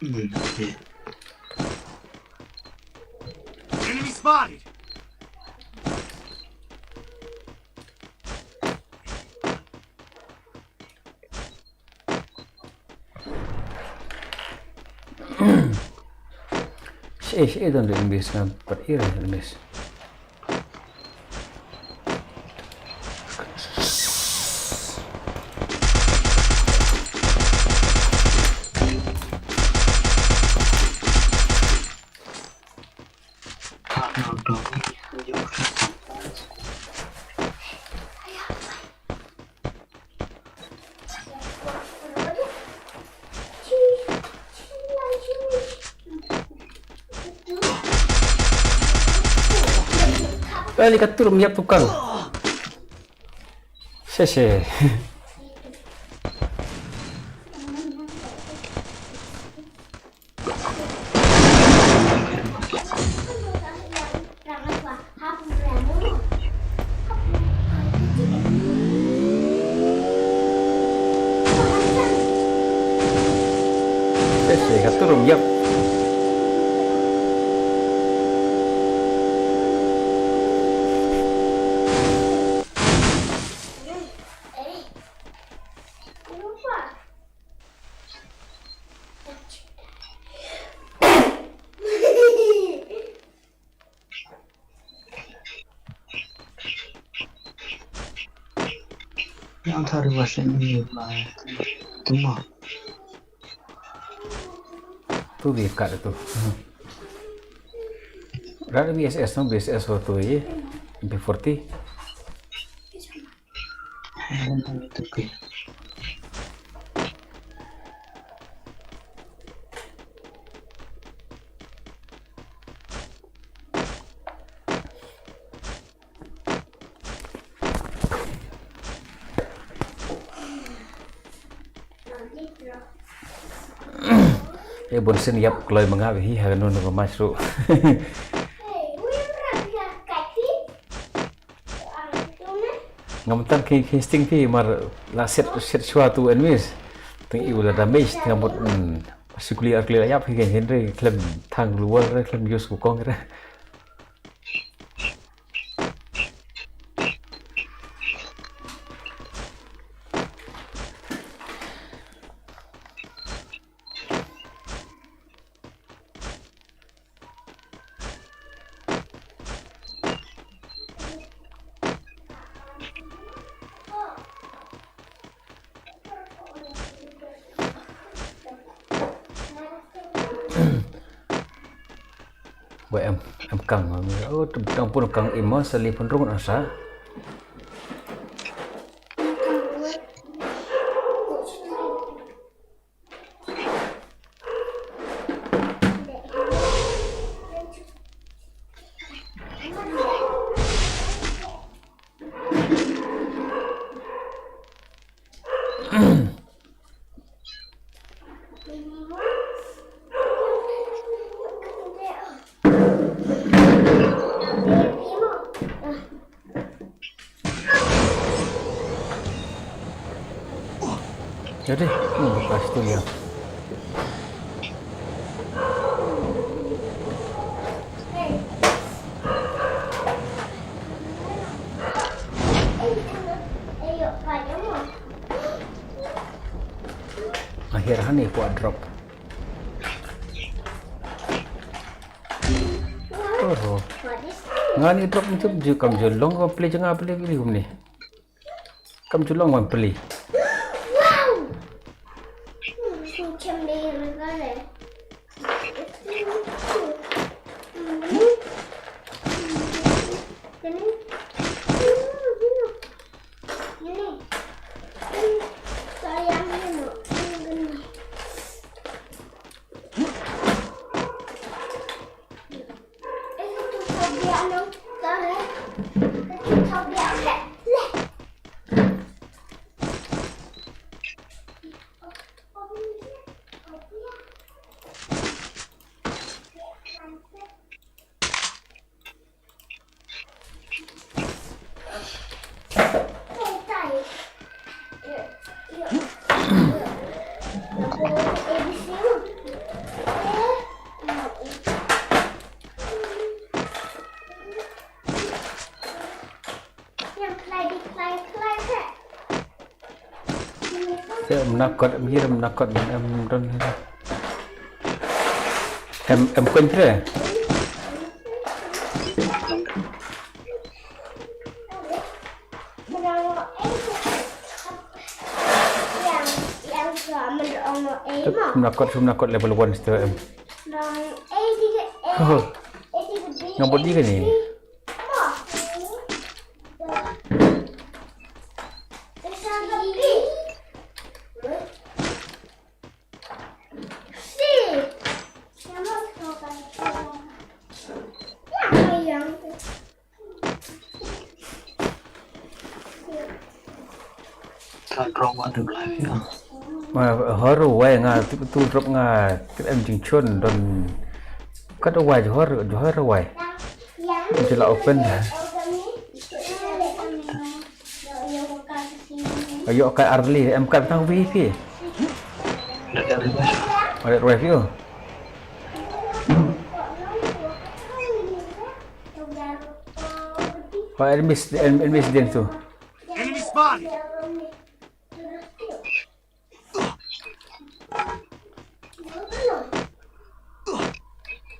D: Enemy spotted.
A: Saya dan Inggris kan berir Inggris. Balik atur miap tukang. Sese.
B: Yang tadi bahasa ini lah. Cuma
A: Tu dekat tu. Rada BSS no BSS tu ye. MP40.
B: itu ke.
A: Bonsen yap kalau mengawe hi hagan no masuk. Ngamutan ki sting pi mar la set suatu enwis. Teng iu la damage ngamut sikuli arkli yap hi Henry klem thang luar klem yus ku kong ra. Em căng trong pun căng imo sali pun rung asa jadi bekas tu ya. Akhirnya ni kuat drop. Oh, ngani drop macam je kam jolong kau play jangan play ni hum ni. Kam jolong wan play. Saya menakut, mikir menakut em kontra. Menakut level 1 setelah em. Ngabut dia ni.
B: Drama tu lah ya.
A: Horror way nga tu drop nga em jing chun don kat way horror way. Jela open. Ayo kat early em kat tang wifi. Ada review. Pak Elmis dia tu.
D: Enemy spotted!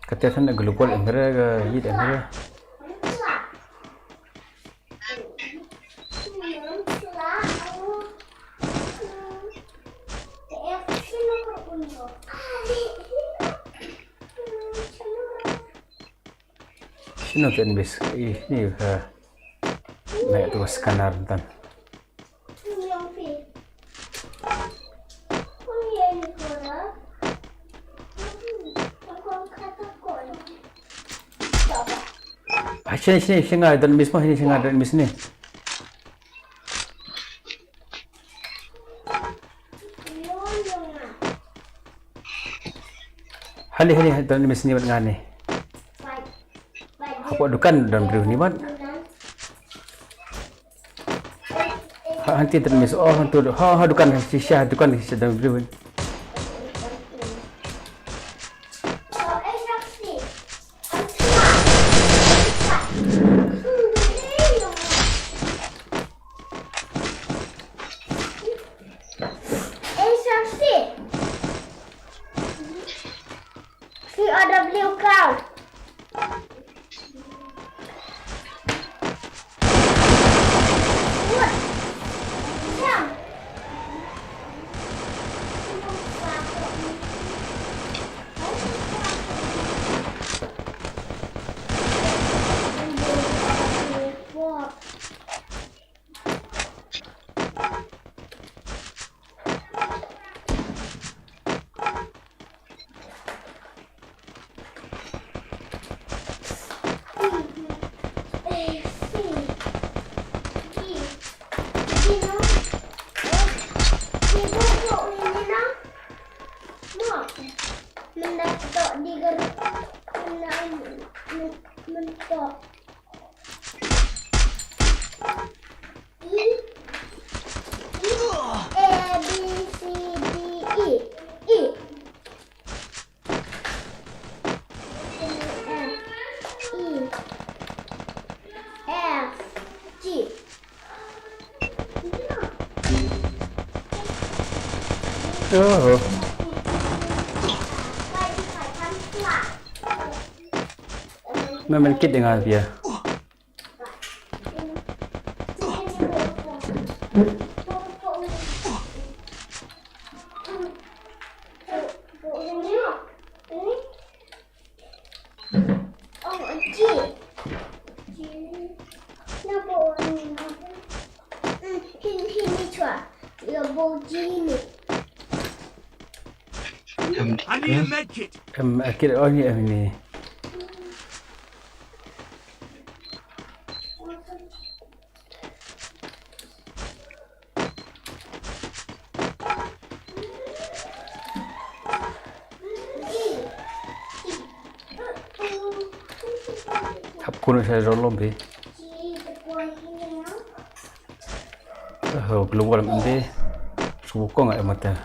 A: Kata sana global emre ke hit emre. Sino tu enemies? Ini naik terus kanar bentar. Sini ada enemies mah, sini ada enemies ni. Hali ada enemies ni dengan ni. Apa dukan dalam beriu ni mat? Hanti enemies. Oh hantu. Dukan sisa dalam beriu.
F: Ada blue cloud. What? Yeah. Mendapat di gerak mentok A B C D E F G
A: Oh. Memang kit dengan dia.
D: I need a med kit.
A: Kit oh ni. Kuno saya rolong be. Keluar nanti subuh nggak mata.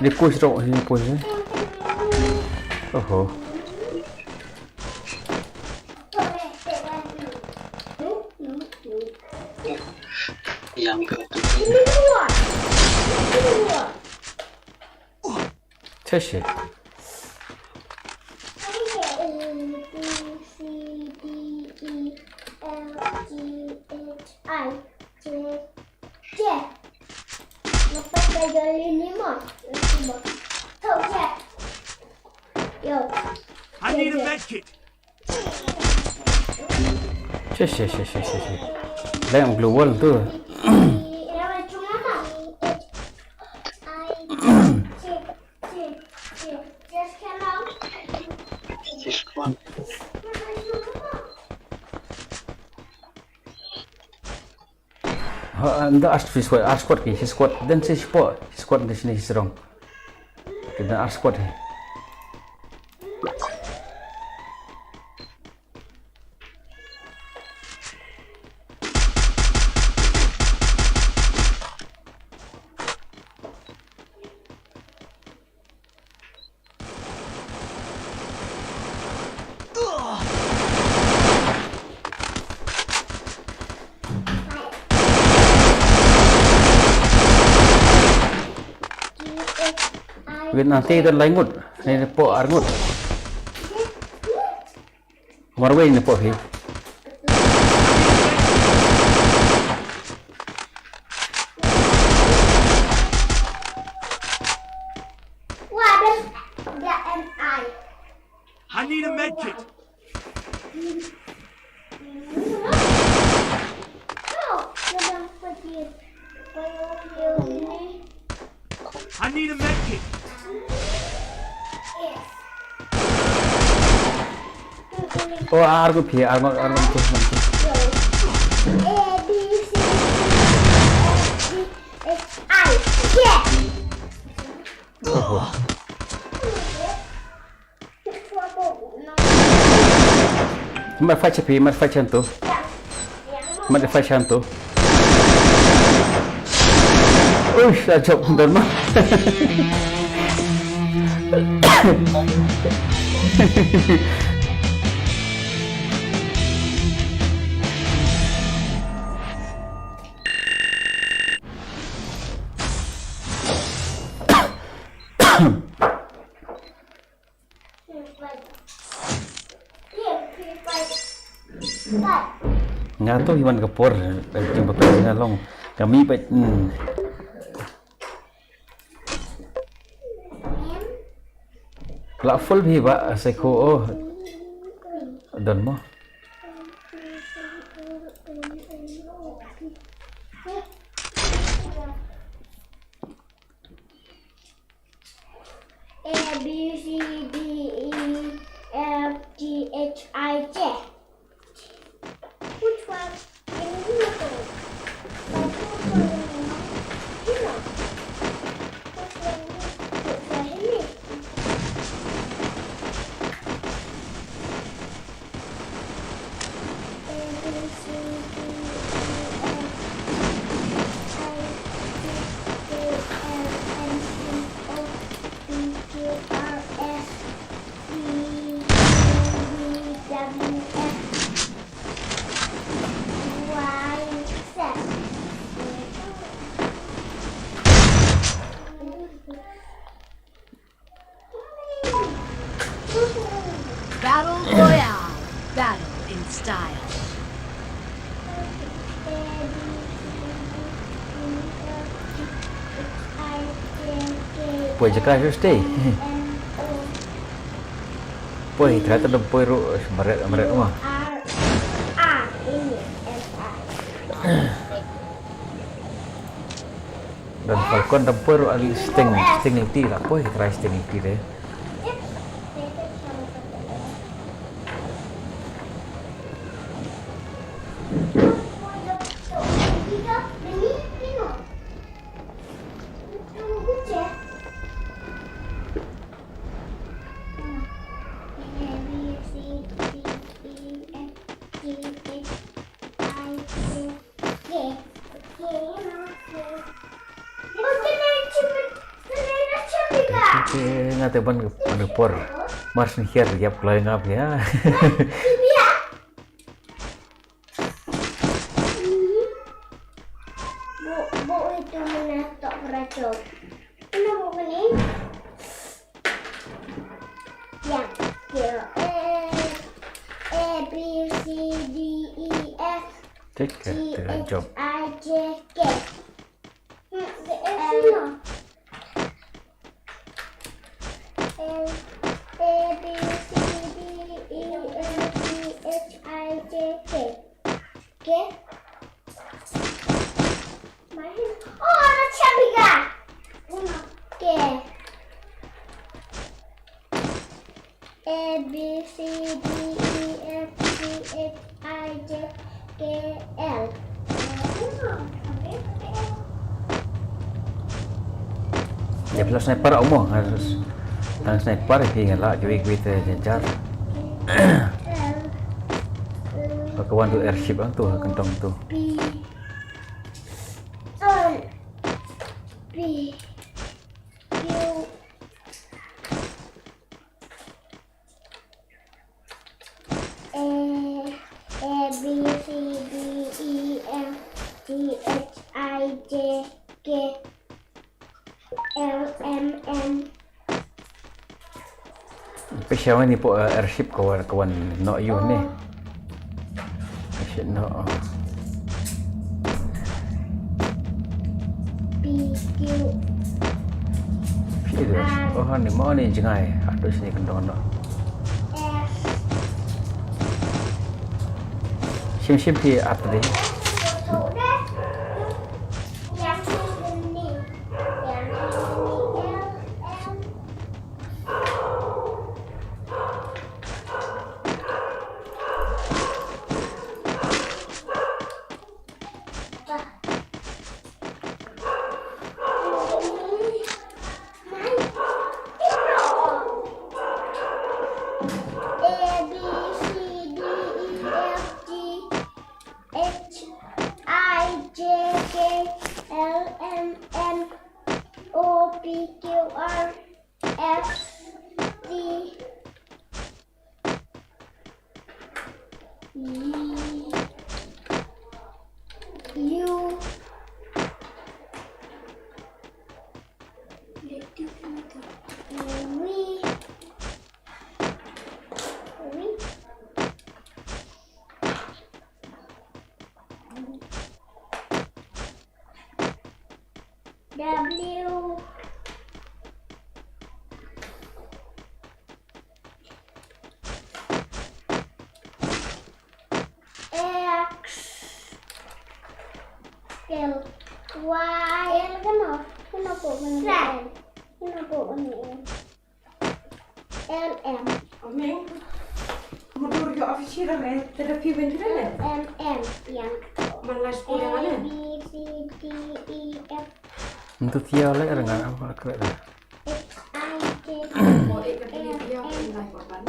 A: Ini push dong, ini push. Oh.
B: Yang ke
A: Ceshe.
D: I need a med kit.
A: Ceshe. Dah yang global tu. Anda squad ki, squad dan squad di sini serong. Kita squad ni. Nanti itu langut, ini po argut. Warway ini po hi.
D: I need a med kit. I need a med kit.
A: Oh, argo pia, argo tu. Mat fai cepi, mat fai cantu. Mat fai cantu. Uish, ajak bener mah. Nga to hiwan kapur jumpa pesa long kami pa la full bhi ba seko oh don mo
F: A B C D E F G H I J. Which one?
C: Battle Royale. Battle in style.
A: poi jaka stay poi ternyata ada poi ru meret rumah dan falcon ada poi ru ali sting niti lah poi try sting niti deh ngate ban por mars ni hier ya play ngap ya
F: Bu itu menatok beracun. Kenapa ini? Yang A B C D E F
A: cek
F: G
A: job
F: H I J K. L A B C D E F G H I J K. K. Oh, ada Chabika. K. A B C D E F G H I J K L.
A: ya plus sniper umum harus tang sniper ingat lah jadi kita jencar kawan tu airship ang tu kentong tu
F: B Q A B C D E F G H I J K L M N.
A: Pesawat ni po airship kawan no you ni airship no
F: P Q
A: oh ni mau ni jengai aduh sini kentong no
F: R
A: Sim pi apa deh?
F: Thủ đấy. Yang ini. Yang ini em. A, B, C, D, E, F, G, H, I, J, K, L, M, N, O, P, Q, R, S, T, U, W, X, L, Y, L kenapa beneran? Kenapa beneran? L, M,
G: Amém. Motor yo official re terapi bendera
F: M, N, yang
G: malas ko yang
F: A,
G: ana.
F: B, C, D, E, F,
A: Untuk tiap lagi dengan apa keren dah.
F: X, I, J,
G: Mo e ka tini dia ko nai ko ban.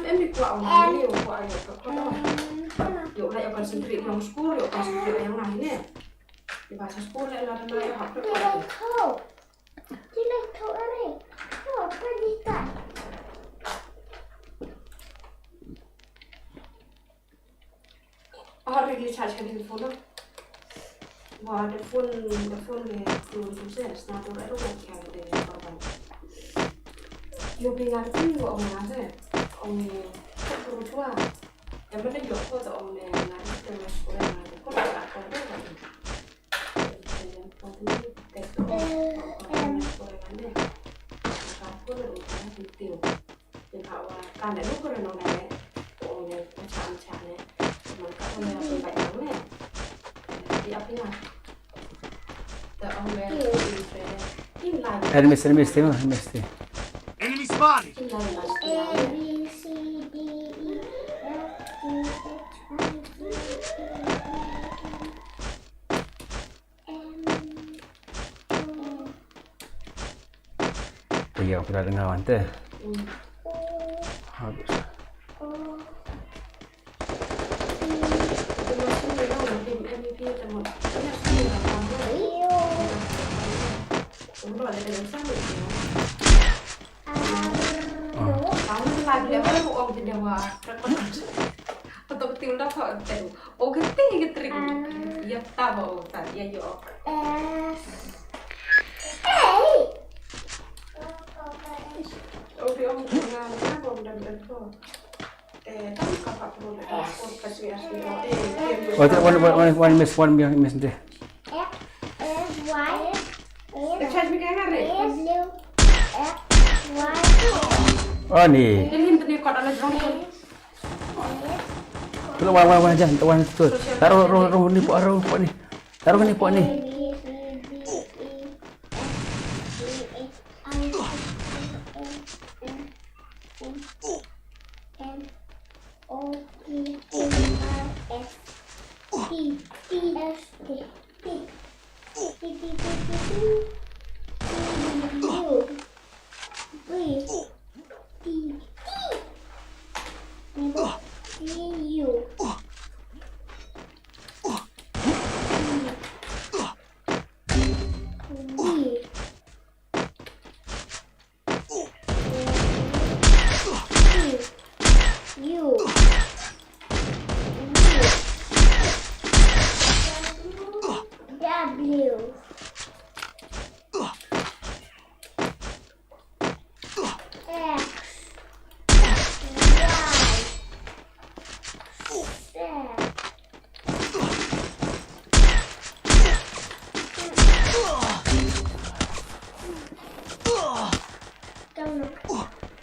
G: Em di ko ang ni ko ayo ko ko. Yo lai akan sendiri yang school yo pas sendiri yang lain ne. Di bahasa school lai la na yo hak ko.
F: Tidak tahu ini. Oh, pergi tak?
G: Har du recharge ka din phone? Wa the phone ke tu se snap ro ro ko ka de ko ban. Yo pingat tin ko ang na se. Ông ko tua. Em mới yo ko to ông ne na te mas ko na ko la ko de ko. Kan đã lúc rồi nó này ôi này nó chạm này mà các con này bị bệnh lắm này đi ấp thế nào the ông này in line
A: Enemy mesti.
D: Enemy spotted.
G: in line là
F: A, B, C, D, E, F, G, H, I, J, K, L, M,
A: Iya, aku dah dengar nanti.
F: O,
A: Habis.
F: O,
G: cái nó xin người đâu mà tìm MVP cho một cái là xin là làm cái đấy
F: Q,
G: đúng rồi đây là đánh xác được
F: R,
G: nó làm dia kan mau om jadi wa atau betul dah kau tahu oh gitu gitu ya tahu tadi ya yo
F: S, A.
G: Oke om jangan kenapa om dan kau tapi kakak perlu ada sport kasih asli
A: One miss deh.
F: X, S, Y,
G: Charge me kan ada
F: W, X, Y,
A: Oh ni.
G: ini tadi kau ada drone
A: Tu wan aja, wan tu. Taruh ni puak ni. Taruh ni puak ni.
F: W.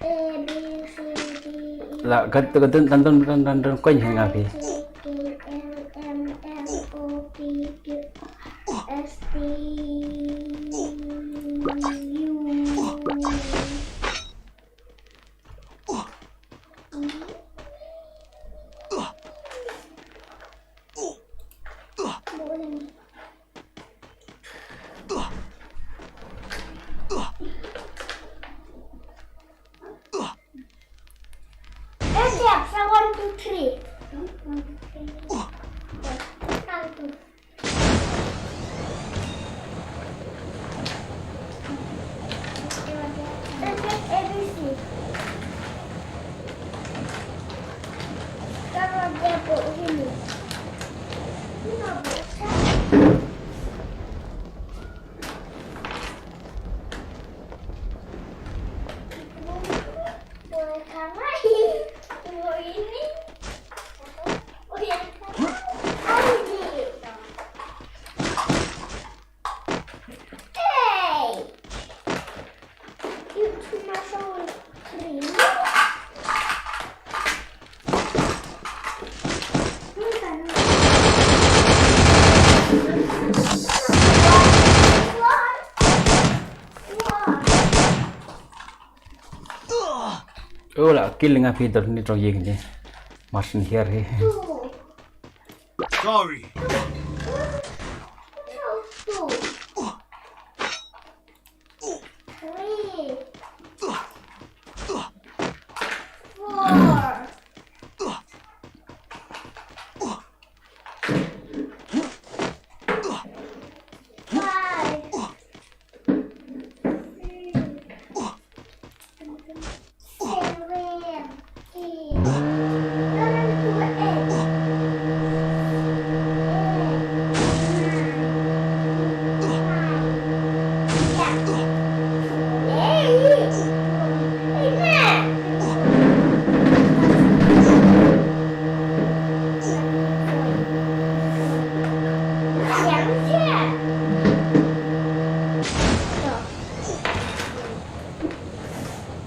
F: A, B, C, D, E,
A: là cái tên quanh hàng ngà phi
F: One, two, three. One, two, three. One, two. ABC. Kalau dia buat gini. Ini boleh karena ini. Oh ya. Oh gitu. Hey. Itu cuma soal krim.
A: oh là kill nga phi ni trong yeng ni machine here he
D: Sorry.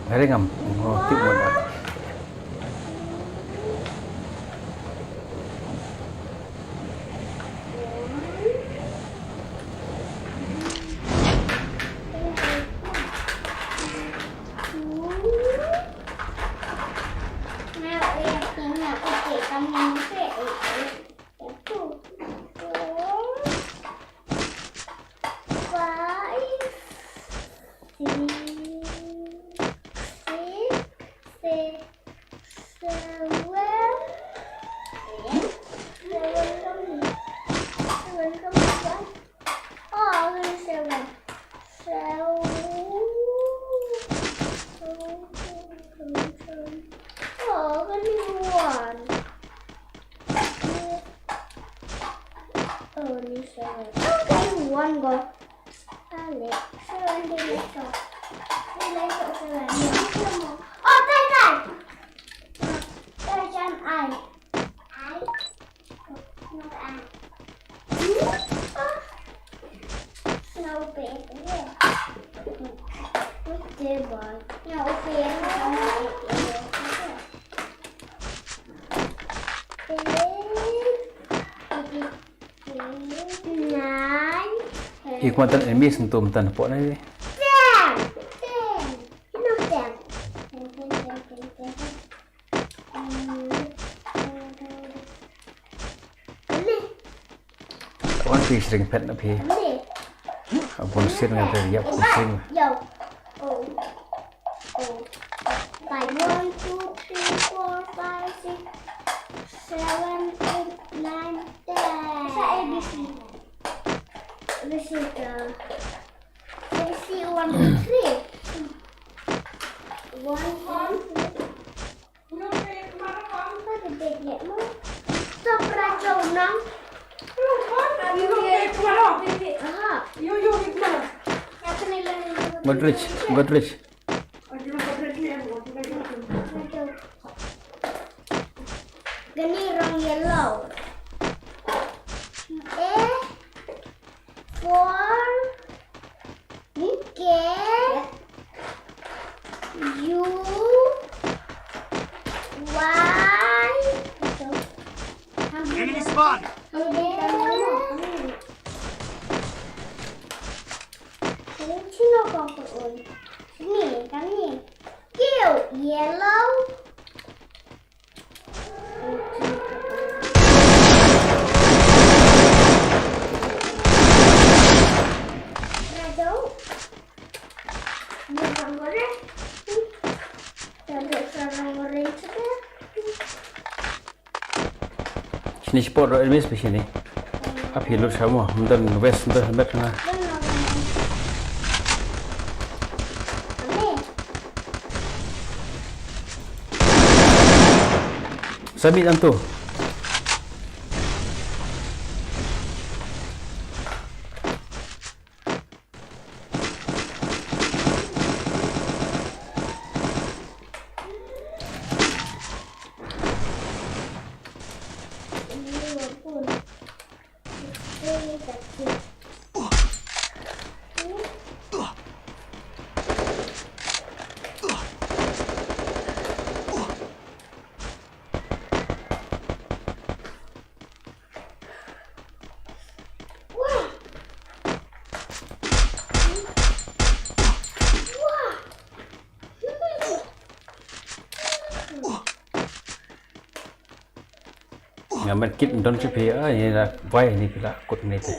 A: Hari ngam oh tiếp một đoạn
F: One go. Alex, seven đi lấy cậu seven. Oh, đây. Đây chân ai? Ai? Not ai. Snow bear. What's the boy? No, bear.
A: ikutan enemy sentuh tan po na one fish ring pet na phi abon sir nga ter yap sing
F: By 1, 2, 3, 4, 5, 6, 7, 8, 9, 10. Sa ABC. ABC ka. ABC 1, 2, 3. 1, 2, 3. Apa gede mo? Stop rajo nang. Aha.
A: Godrej
F: Gani rong yellow. For get you Why? Itu.
D: Enemy spotted!
F: Sini kau turun. Sini, kami. Kill yellow. Ada. Bukan goreng. Ada sarang goreng juga.
A: Sini spot ro enemies di sini. Api lu semua, dan west dah hendak na. Sabit antu. Ngamen kit don cepi ini lah, why ini pula kut ni tu.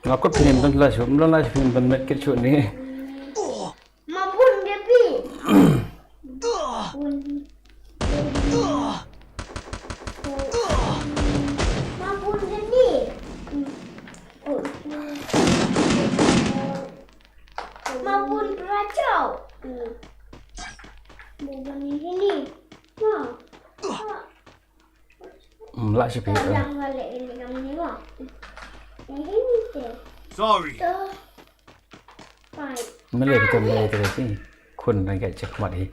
A: Ngakut film don lah, belum lah film don met kit ni.
F: Mampun dia pi. Mampun dia ni. Mampun beracau. Bukan ini.
A: Lah cepi.
F: Jangan balik ini kamu ni wah. Ini tu.
D: Sorry.
F: Fine.
A: Malay kita Malay terus ni. Kun agak cek mat ni.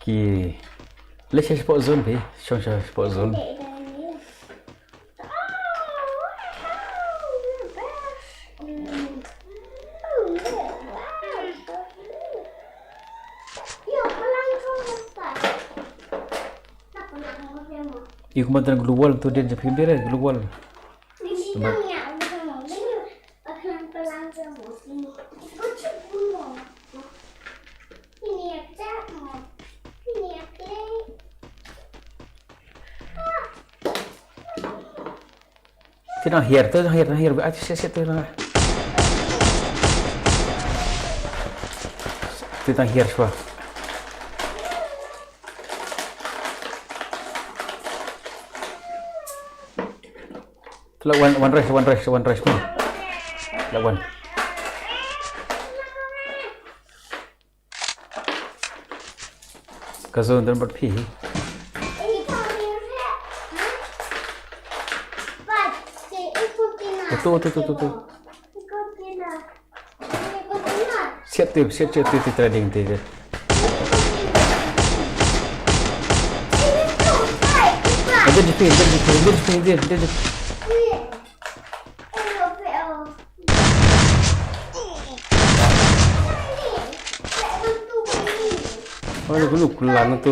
A: Ki. Let's sport zone ni. Show sport zone. Iku mantan global tu dia jadi dia global. Tidak here, berarti saya tu lah. Tidak here semua. Lah one rush pun. Lah one. Kazon dan berpi. Tu. Siap tu trading tu. Dia. Oh, lu kulang tu.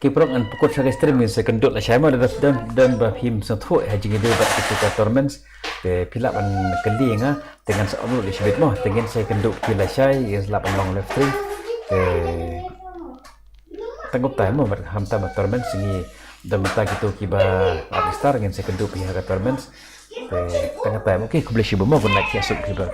A: Kiprok an pukul saya stream saya kendut lah saya mah dan bahim satu haji gitu buat kita torments de pilap an keli nga dengan seorang di sebit mah dengan saya kendut pila saya is lapan long left three tanggup time mah hamta torments ini dan mata gitu kiba Aristar dengan saya kendut pihak torments tengah time okey aku boleh sibuk mah pun nak kiasuk kiba